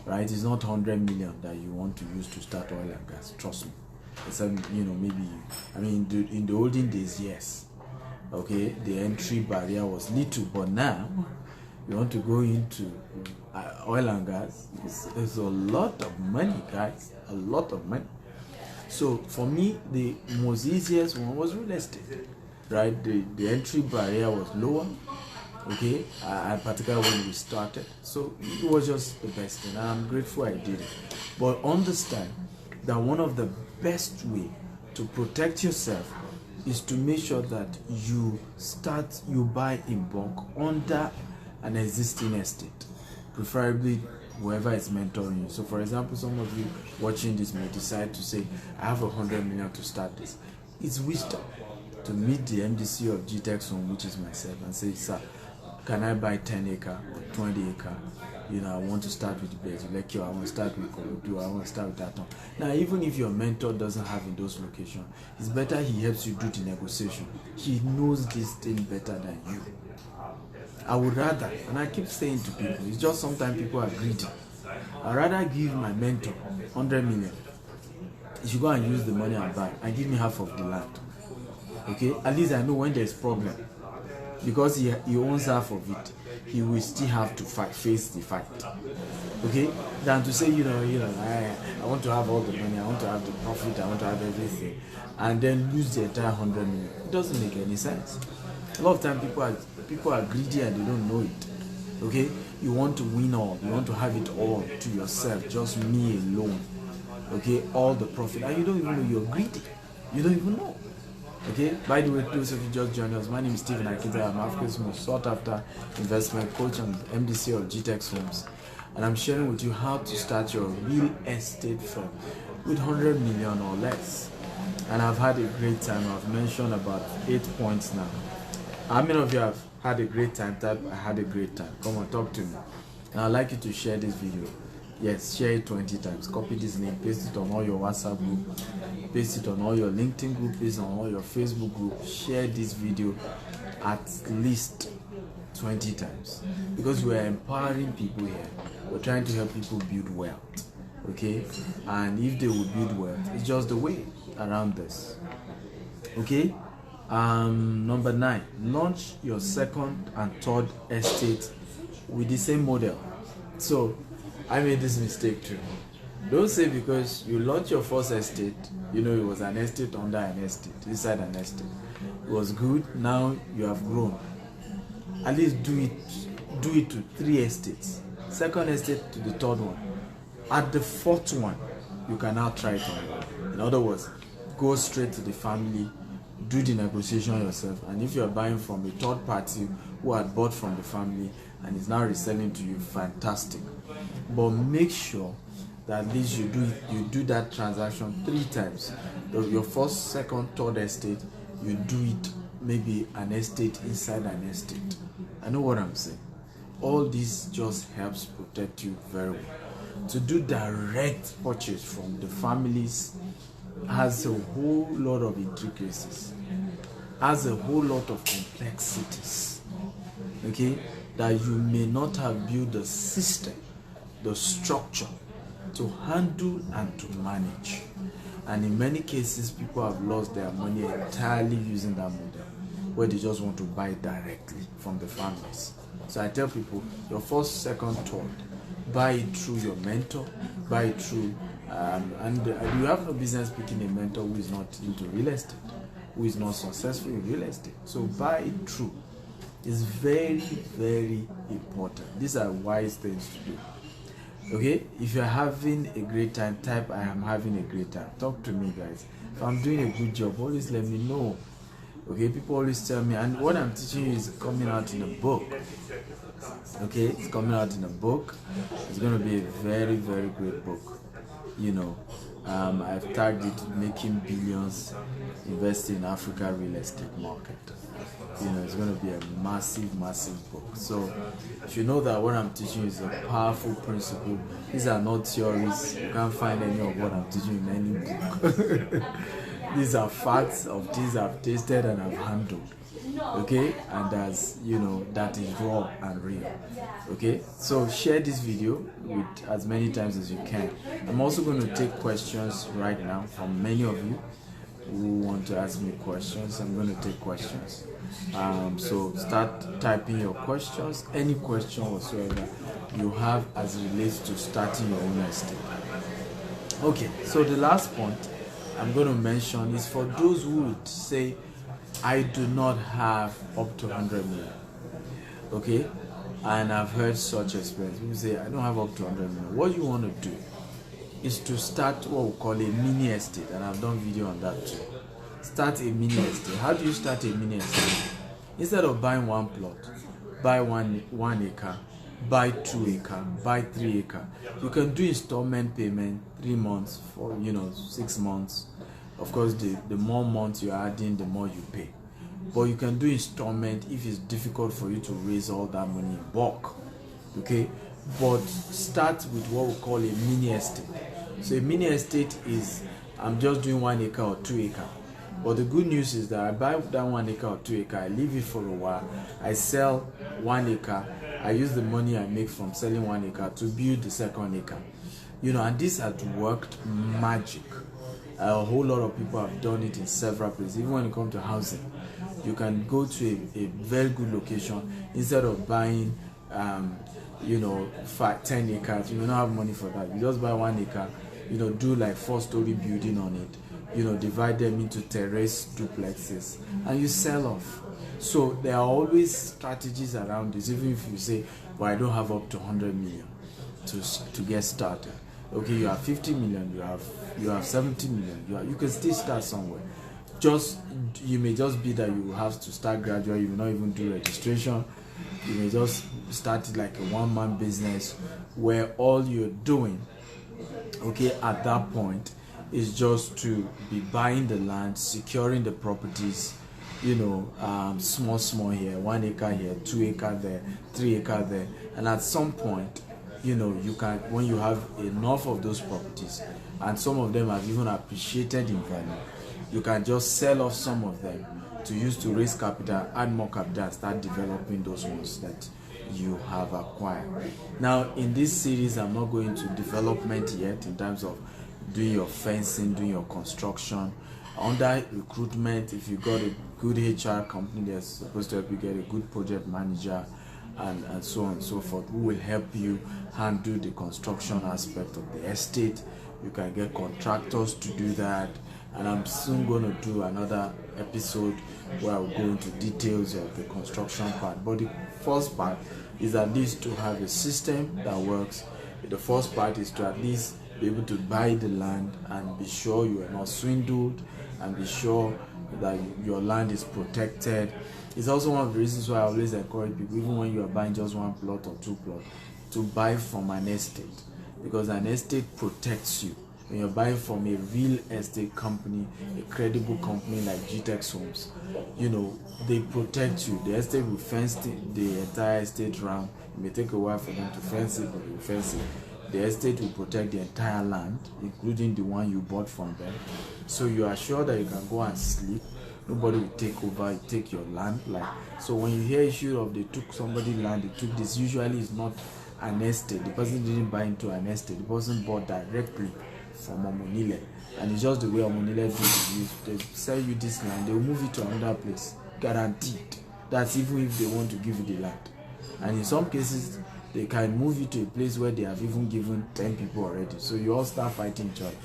right? It's not 100 million that you want to use to start oil and gas, trust me. some, maybe, I mean, in the olden days, yes, okay, the entry barrier was little, but now you want to go into oil and gas, it's a lot of money, guys, a lot of money. So for me, the most easiest one was real estate, right? The entry barrier was lower, okay, and particularly when we started, so it was just the best thing, and I'm grateful I did it. But understand that one of the best way to protect yourself is to make sure that you buy in bulk under an existing estate, preferably whoever is mentoring you. So for example, some of you watching this may decide to say, I have 100 million to start this. It's wisdom to meet the MDC of GTEX Home, which is myself, and say, sir, can I buy 10 acre or 20 acre? I want to start with Beju, I want to start with Korodu, I want to start with that one. Now, even if your mentor doesn't have in those locations, it's better he helps you do the negotiation. He knows this thing better than you. I would rather, and I keep saying to people, it's just sometimes people are greedy. I'd rather give my mentor 100 million. He should go and use the money and buy and give me half of the land. Okay? At least I know when there's problem. Because he owns half of it, he will still have to face the fight. Okay? Than to say, I want to have all the money, I want to have the profit, I want to have everything, and then lose the entire 100 million. It doesn't make any sense. A lot of times people are greedy and they don't know it. Okay? You want to win all, you want to have it all to yourself, just me alone. Okay? All the profit, and you don't even know you're greedy. You don't even know. Okay, by the way, those of you just joined us, my name is Stephen Akintayo. I'm Africa's most sought after investment coach and MDC of GTEX Homes, and I'm sharing with you how to start your real estate firm with 100 million or less. And I've had a great time. I've mentioned about 8 points now. How many of you have had a great time? Type I had a great time. Come on, talk to me. And I'd like you to share this video. Yes, share it 20 times. Copy this link, paste it on all your WhatsApp group, paste it on all your LinkedIn group, paste it on all your Facebook group. Share this video at least 20 times, because we are empowering people here. We're trying to help people build wealth, okay? And if they will build wealth, it's just the way around this, okay? Number 9, launch your second and third estate with the same model. So I made this mistake too. Don't say because you launched your first estate, it was an estate under an estate, inside an estate. It was good, now you have grown. At least do it to 3 estates. Second estate to the third one. At the fourth one, you can now try it on your own. In other words, go straight to the family, do the negotiation yourself, and if you're buying from a third party who had bought from the family and is now reselling to you, fantastic. But make sure that at least you do that transaction 3 times. Your first, second, third estate, you do it maybe an estate inside an estate. I know what I'm saying. All this just helps protect you very well. To do direct purchase from the families has a whole lot of intricacies, has a whole lot of complexities, okay, that you may not have built the system, the structure to handle and to manage. And in many cases, people have lost their money entirely using that model, where they just want to buy directly from the families. So I tell people, your first, second, third, buy it through your mentor, buy it through, and you have no business picking a mentor who is not into real estate, who is not successful in real estate. So buy it through. It's very, very important. These are wise things to do. Okay, if you're having a great time, type I am having a great time. Talk to me, guys. If I'm doing a good job, always let me know. Okay, people always tell me, and what I'm teaching you is coming out in a book. Okay, it's coming out in a book. It's going to be a very, very great book. I've tagged it Making Billions Investing in Africa Real Estate Market. It's going to be a massive, massive book. So if you know that what I'm teaching is a powerful principle, these are not theories. You can't find any of what I'm teaching in any book. These are facts of things I've tasted and I've handled. okay, and as you know, that is raw and real. Okay, so share this video with as many times as you can. I'm also going to take questions right now from many of you who want to ask me questions. I'm going to take questions. So start typing your questions, any question whatsoever you have as it relates to starting your own estate. Okay, so the last point I'm going to mention is for those who would say, I do not have up to 100 million. Okay, and I've heard such experience. People say, I don't have up to 100 million. What you want to do is to start what we call a mini estate, and I've done video on that too. Start a mini estate. How do you start a mini estate? Instead of buying one plot, buy one acre, buy 2 acre, buy 3 acre. You can do installment payment, 3 months, for 6 months. Of course, the more months you're adding, the more you pay. But you can do installment if it's difficult for you to raise all that money in bulk. Okay, but start with what we call a mini estate. So a mini estate is, I'm just doing 1 acre or 2 acre. But the good news is that I buy that 1 acre or 2 acre, I leave it for a while, I sell 1 acre, I use the money I make from selling 1 acre to build the second acre. And this has worked magic. A whole lot of people have done it in several places. Even when it comes to housing, you can go to a very good location. Instead of buying 10 acres, you may not have money for that. You just buy 1 acre, do like 4-story building on it, divide them into terrace duplexes, and you sell off. So there are always strategies around this. Even if you say, well, I don't have up to 100 million to get started. Okay, you have 50 million, you have 70 million, you can still start somewhere. You may just be that you have to start gradually. You will not even do registration. You may just start it like a one-man business where all you're doing, okay, at that point is just to be buying the land, securing the properties, small here, 1 acre here, 2 acre there, 3 acre there, and at some point, you can, when you have enough of those properties, and some of them have even appreciated in value, you can just sell off some of them to use to raise capital, add more capital, and start developing those ones that you have acquired. Now, in this series, I'm not going to development yet in terms of doing your fencing, doing your construction. Under recruitment, if you got a good HR company that's supposed to help you get a good project manager, and so on and so forth, who will help you handle the construction aspect of the estate. You can get contractors to do that, and I'm soon going to do another episode where I'll go into details of the construction part. But the first part is at least to have a system that works. The first part is to at least be able to buy the land and be sure you are not swindled, and be sure that your land is protected. It's also one of the reasons why I always encourage people, even when you are buying just 1 plot or 2 plots, to buy from an estate, because an estate protects you. When you're buying from a real estate company, a credible company like GTEX Homes, they protect you. The estate will fence the entire estate round. It may take a while for them to fence it, but they will fence it. The estate will protect the entire land, including the one you bought from them. So you are sure that you can go and sleep. Nobody will take your land. So when you hear issue of they took somebody's land, they took this, usually it's not an estate. The person didn't buy into an estate. The person bought directly from Omonile, and it's just the way Omonile do it. They sell you this land, they will move it to another place, guaranteed. That's even if they want to give you the land. And in some cases, they can move you to a place where they have even given 10 people already. So you all start fighting each other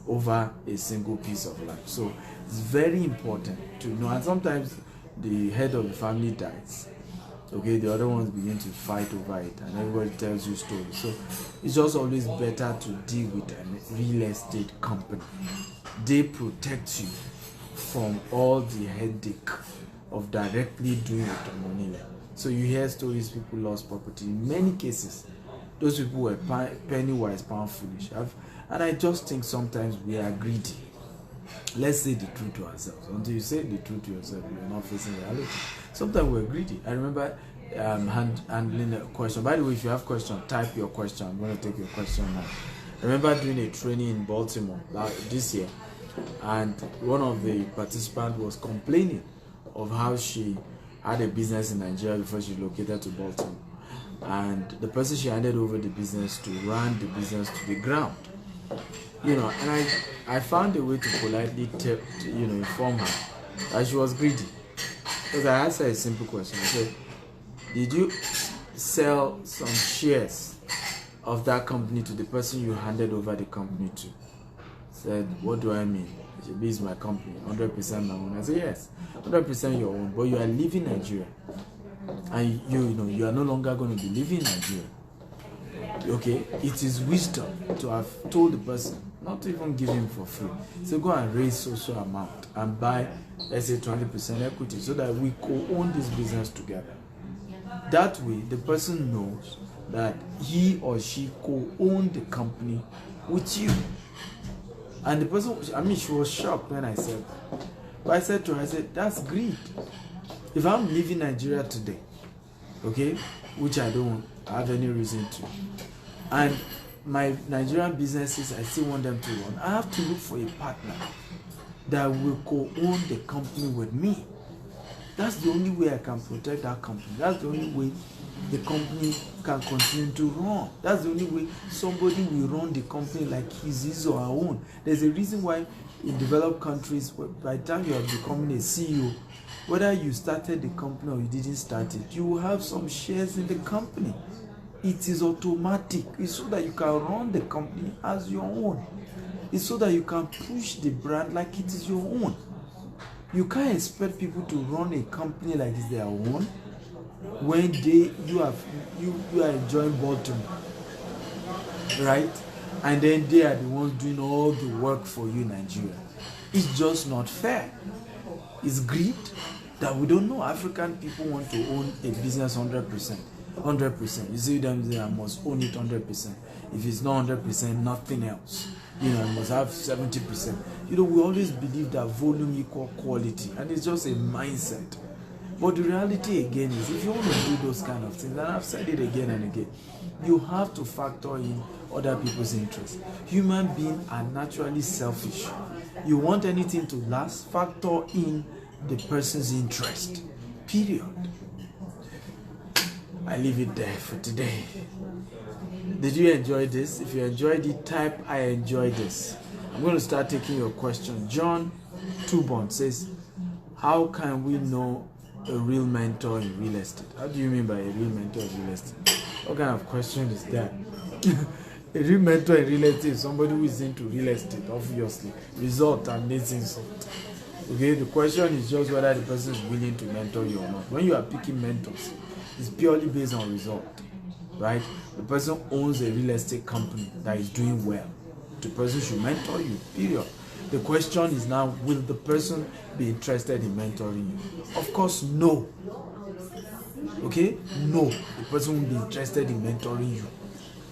over a single piece of land. So it's very important to know. And sometimes the head of the family dies. Okay, the other ones begin to fight over it, and everybody tells you stories. So it's just always better to deal with a real estate company. They protect you from all the headache of directly doing it on Monile. So you hear stories, people lost property. In many cases, those people were penny wise, pound foolish. And I just think sometimes we are greedy. Let's say the truth to ourselves. Until you say the truth to yourself, you're not facing reality. Sometimes we're greedy. I remember handling a question. By the way, if you have question, type your question. I'm going to take your question now. I remember doing a training in Baltimore this year, and one of the participants was complaining of how she had a business in Nigeria before she relocated to Baltimore. And the person she handed over the business to ran the business to the ground. And I found a way to politely inform her that she was greedy. Because I asked her a simple question. I said, did you sell some shares of that company to the person you handed over the company to? Said, what do I mean? She said, this is my company, 100% my own. I said, yes, 100% your own, but you are leaving Nigeria. And you are no longer going to be living in Nigeria. Okay, it is wisdom to have told the person not to even give him for free. So go and raise social amount and buy, let's say 20% equity, so that we co-own this business together. That way, the person knows that he or she co-owned the company with you. And the person, she was shocked when I said that. But I said to her, that's greed. If I'm leaving Nigeria today, okay, which I don't have any reason to, and my Nigerian businesses, I still want them to run, I have to look for a partner that will co-own the company with me. That's the only way I can protect that company. That's the only way the company can continue to run. That's the only way somebody will run the company like his or her own. There's a reason why in developed countries, by the time you are becoming a CEO, whether you started the company or you didn't start it, you will have some shares in the company. It is automatic. It's so that you can run the company as your own. It's so that you can push the brand like it is your own. You can't expect people to run a company like it's their own when you are enjoying Baltimore, right? And then they are the ones doing all the work for you in Nigeria. It's just not fair. It's greed that we don't know. African people want to own a business 100%. 100%. You see them say, I must own it 100%. If it's not 100%, nothing else. I must have 70%. We always believe that volume equals quality, and it's just a mindset. But the reality again is, if you want to do those kind of things, and I've said it again and again, you have to factor in other people's interests. Human beings are naturally selfish. You want anything to last, factor in the person's interest. Period. I leave it there for today. Did you enjoy this? If you enjoyed it, type I enjoyed this. I'm going to start taking your question. John Tubon says, how can we know a real mentor in real estate? How do you mean by a real mentor in real estate? What kind of question is that? A real mentor in real estate is somebody who is into real estate, obviously. Result and needs insult. Okay, the question is just whether the person is willing to mentor you or not. When you are picking mentors, it's purely based on result, right? The person owns a real estate company that is doing well. The person should mentor you, period. The question is now, will the person be interested in mentoring you? Of course, no. Okay? No. The person will be interested in mentoring you.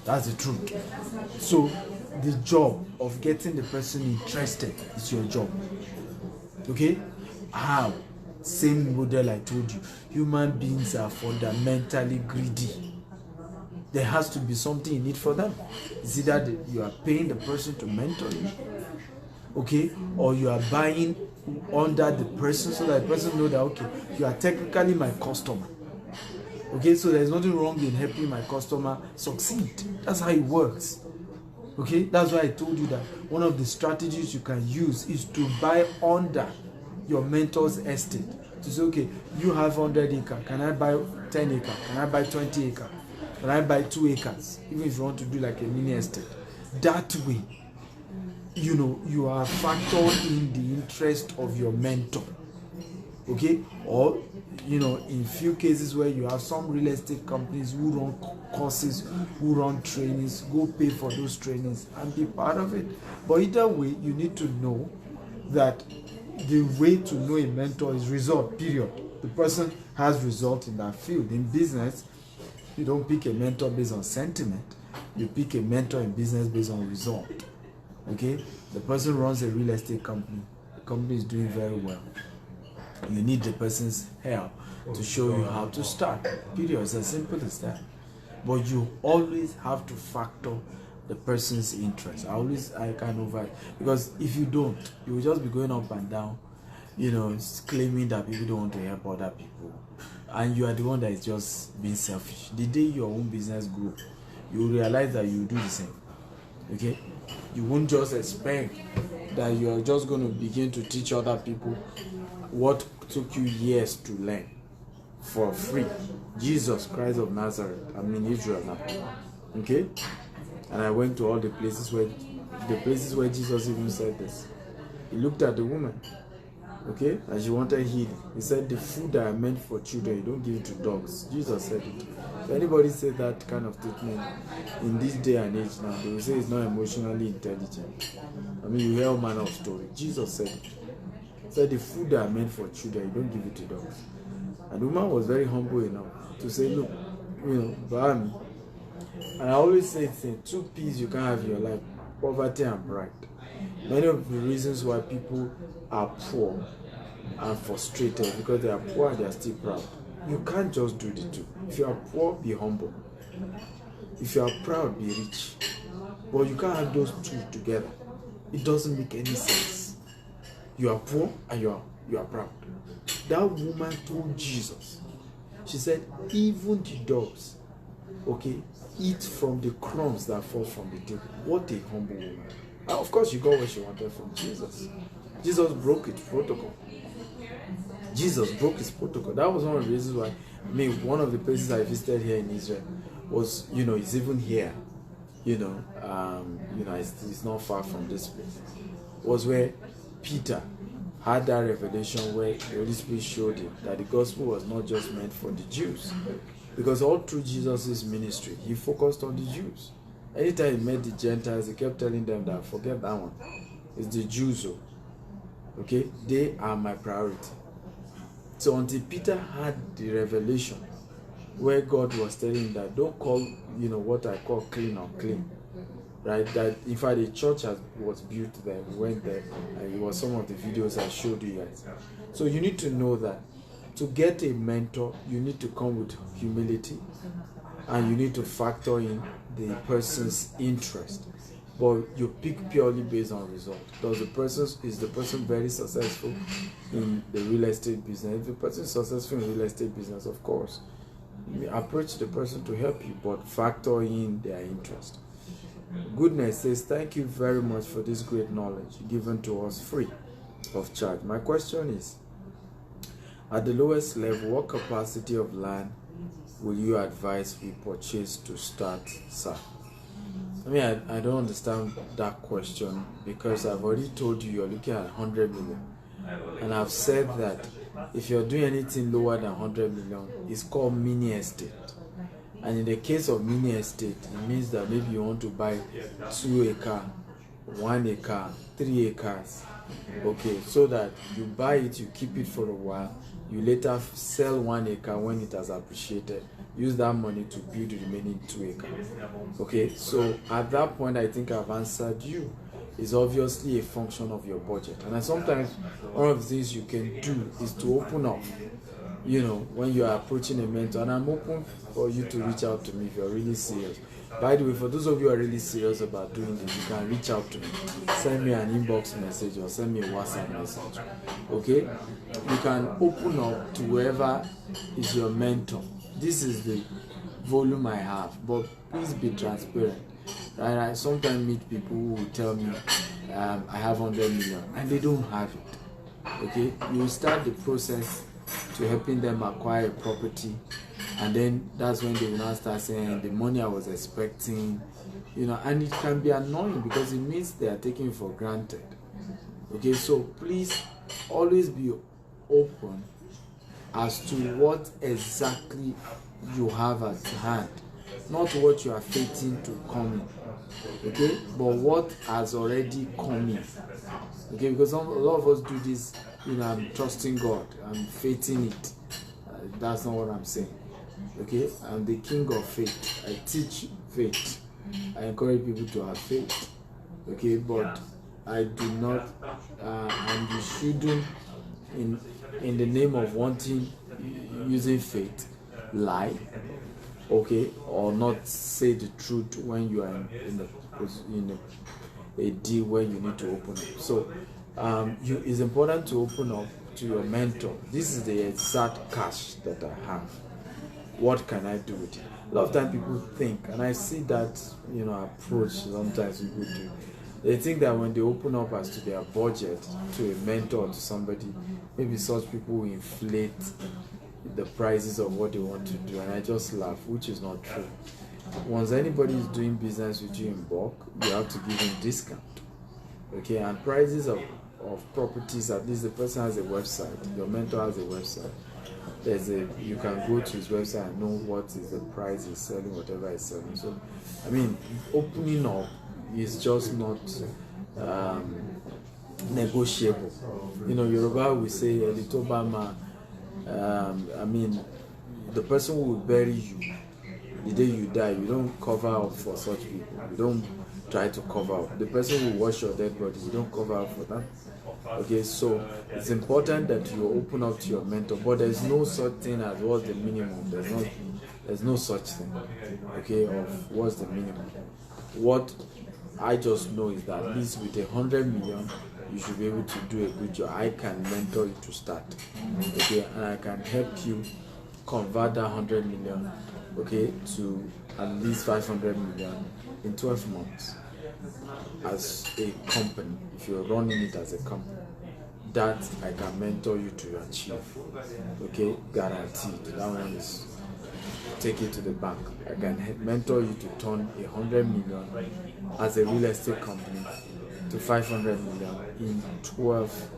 That's the truth. So, the job of getting the person interested is your job. Okay? How? Same model I told you. Human beings are fundamentally greedy. There has to be something in it for them. It's either you are paying the person to mentor you, okay, or you are buying under the person so that the person knows that, okay, you are technically my customer. Okay, so there's nothing wrong in helping my customer succeed. That's how it works. Okay, that's why I told you that one of the strategies you can use is to buy under your mentor's estate. To say, okay, you have 100 acres. Can I buy 10 acres? Can I buy 20 acres? Can I buy 2 acres? Even if you want to do like a mini estate. That way, you are factoring in the interest of your mentor. Okay? Or, in few cases where you have some real estate companies who run courses, who run trainings, go pay for those trainings and be part of it. But either way, you need to know that the way to know a mentor is result, period. The person has result in that field. In business, you don't pick a mentor based on sentiment. You pick a mentor in business based on result. Okay? The person runs a real estate company. The company is doing very well. You need the person's help to show you how to start. Period. It's as simple as that. But you always have to factor the person's interest. I can over, because if you don't, you will just be going up and down. it's claiming that people don't want to help other people, and you are the one that is just being selfish. The day your own business grow, you will realize that you will do the same. Okay, you won't just expect that you are just going to begin to teach other people what took you years to learn for free. Jesus Christ of Nazareth, I'm in Israel now. Okay, and I went to all the places where Jesus even said this. He looked at the woman, okay, and she wanted healing. He said, the food that are meant for children, you don't give it to dogs. Jesus said it. If anybody said that kind of statement in this day and age now, they will say it's not emotionally intelligent. I mean, you hear all manner of story. Jesus said it. He said, the food that are meant for children, you don't give it to dogs. And the woman was very humble enough to say, look, buy me. And I always say, two P's you can't have in your life: poverty and pride. Many of the reasons why people are poor and frustrated because they are poor and they are still proud. You can't just do the two. If you are poor, be humble. If you are proud, be rich. But you can't have those two together. It doesn't make any sense. You are poor and you are proud. That woman told Jesus, she said, even the dogs, okay, eat from the crumbs that fall from the table. What a humble woman. And of course, she got what she wanted from Jesus. Jesus broke his protocol. Jesus broke his protocol. That was one of the reasons why, one of the places I visited here in Israel was, it's even here, it's not far from this place, was where Peter had that revelation where the Holy Spirit showed him that the gospel was not just meant for the Jews. Because all through Jesus' ministry, he focused on the Jews. Anytime he met the Gentiles, he kept telling them that, forget that one. It's the Jews. Okay? They are my priority. So until Peter had the revelation where God was telling him that don't call, what I call clean unclean. Right? That in fact the church was built there. We went there, and it was some of the videos I showed you guys. So you need to know that to get a mentor, you need to come with humility, and you need to factor in the person's interest. But you pick purely based on result. Is the person very successful in the real estate business? If the person is successful in real estate business, of course, you approach the person to help you, but factor in their interest. Goodness says, thank you very much for this great knowledge given to us free of charge. My question is, at the lowest level, what capacity of land will you advise we purchase to start, sir? I don't understand that question, because I've already told you you're looking at 100 million. And I've said that if you're doing anything lower than 100 million, it's called mini estate. And in the case of mini estate, it means that maybe you want to buy 2 acres, 1 acre, 3 acres. Okay, so that you buy it, you keep it for a while, you later sell 1 acre when it has appreciated, use that money to build the remaining 2 acres. Okay, so at that point, I think I've answered you. It's obviously a function of your budget. And sometimes one of the things you can do is to open up, when you are approaching a mentor. And I'm open for you to reach out to me if you're really serious. By the way, for those of you who are really serious about doing this, you can reach out to me. Send me an inbox message or send me a WhatsApp message. Okay? You can open up to whoever is your mentor. This is the volume I have, but please be transparent. And I sometimes meet people who will tell me, I have 100 million, and they don't have it. Okay? You start the process to helping them acquire a property, and then that's when they will now start saying the money I was expecting, and it can be annoying because it means they are taking it for granted. Okay, so please always be open as to what exactly you have at hand, not what you are fating to come in, okay, but what has already come in. Okay, because a lot of us do this, I'm trusting God, I'm faithing it. That's not what I'm saying. Okay, I'm the king of faith. I teach faith. I encourage people to have faith. Okay, but I do not, and you shouldn't, in the name of wanting, using faith, lie, okay, or not say the truth when you are in a deal where you need to open up. So it's important to open up to your mentor, this is the exact cash that I have. What can I do with it? A lot of times people think, and I see that approach sometimes people do. They think that when they open up as to their budget to a mentor, to somebody, maybe such people will inflate the prices of what they want to do, and I just laugh, which is not true. Once anybody is doing business with you in bulk, you have to give him discount. Okay, and prices of properties, at least the person has a website, your mentor has a website. You can go to his website and know what is the price he's selling, whatever he's selling. So, I mean, opening up is just not negotiable. Yoruba will say, Elitobama, I mean, the person will bury you the day you die. You don't cover up for such people. You don't try to cover up. The person will wash your dead body. You don't cover up for that. Okay, so it's important that you open up to your mentor, but there's no such thing as what's the minimum. There's no such thing. Okay, of what's the minimum. What I just know is that at least with 100 million, you should be able to do a good job. I can mentor you to start. Okay, and I can help you convert that 100 million, okay, to at least 500 million in 12 months as a company. If you're running it as a company, that I can mentor you to achieve. Okay, guaranteed. That one is take it to the bank. I can mentor you to turn 100 million as a real estate company to 500 million in 12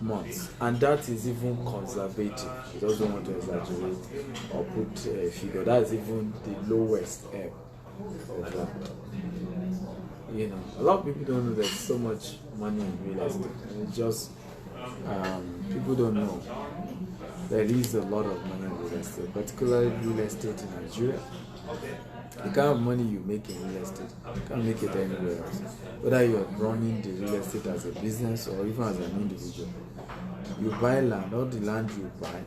months, and that is even conservative. He doesn't want to exaggerate or put a figure. That is even the lowest ebb of that. A lot of people don't know there's so much money in real estate, and it's just people don't know there is a lot of money in real estate, particularly real estate in Nigeria. The kind of money you make in real estate, you can't make it anywhere else. Whether you're running the real estate as a business or even as an individual, you buy land, all the land you buy,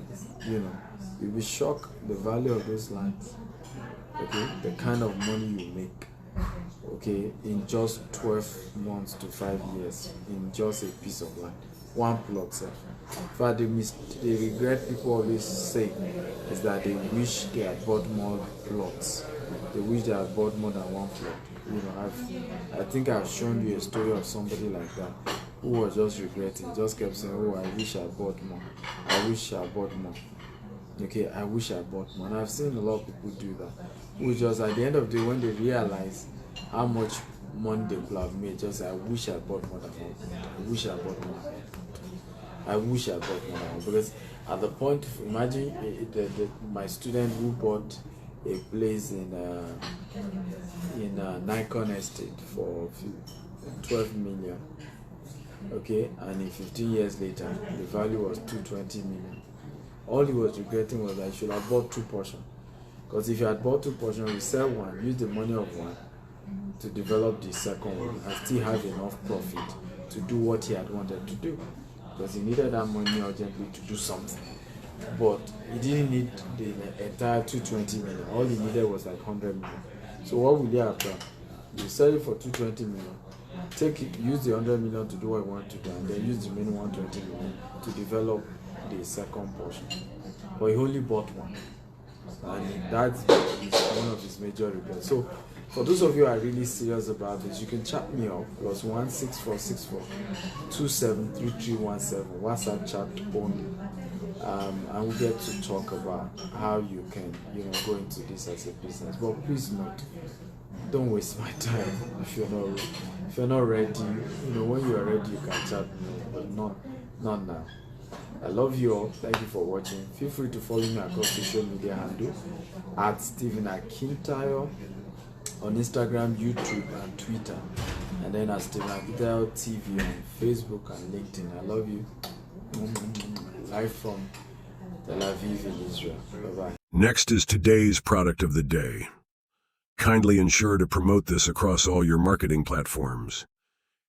you'll be shocked the value of those lands. Okay, the kind of money you make, okay, in just 12 months to 5 years in just a piece of land, one plot, sir. In fact, the regret people always say is that they wish they had bought more plots. They wish they had bought more than one plot. I think I've shown you a story of somebody like that who was just regretting, just kept saying, "Oh, I wish I bought more. I wish I bought more." Okay, I wish I bought more. And I've seen a lot of people do that. Who just at the end of the day, when they realize how much money they could have made, just say, "I wish I bought more than one. I wish I bought more. I wish I bought more than one." Because at the point, imagine my student who bought a place in Nikon Estate for 12 million. Okay, and in 15 years later, the value was 220 million. All he was regretting was that he should have bought two portions. Because if you had bought two portions, you sell one, use the money of one to develop the second one, and still have enough profit to do what he had wanted to do. Because he needed that money urgently to do something. But he didn't need the entire 220 million. All he needed was like 100 million. So what would he have done? You sell it for 220 million. Take it, use the 100 million to do what you want to do, and then use the remaining 120 million to develop the second portion. But he only bought one, and that's one of his major regrets. So for those of you who are really serious about this, you can chat me up +1 6464 273317 WhatsApp chat only, and we get to talk about how you can go into this as a business. But please note, don't waste my time if you're not ready. When you are ready, you can chat me, but not now. I love you all. Thank you for watching. Feel free to follow me across social media handle at Stephen Akintayo on Instagram, YouTube, and Twitter, and then at Stephen Akintayo TV on Facebook and LinkedIn. I love you. Live from Tel Aviv in Israel. Bye-bye. Next is today's product of the day. Kindly ensure to promote this across all your marketing platforms.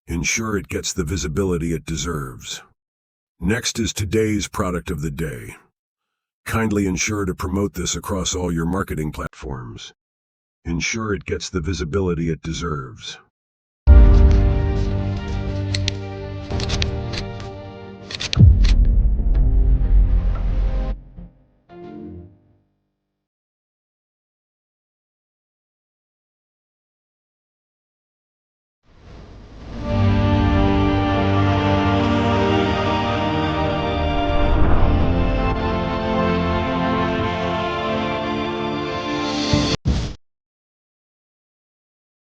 Ensure it gets the visibility it deserves. Next is today's product of the day. Kindly ensure to promote this across all your marketing platforms. Ensure it gets the visibility it deserves.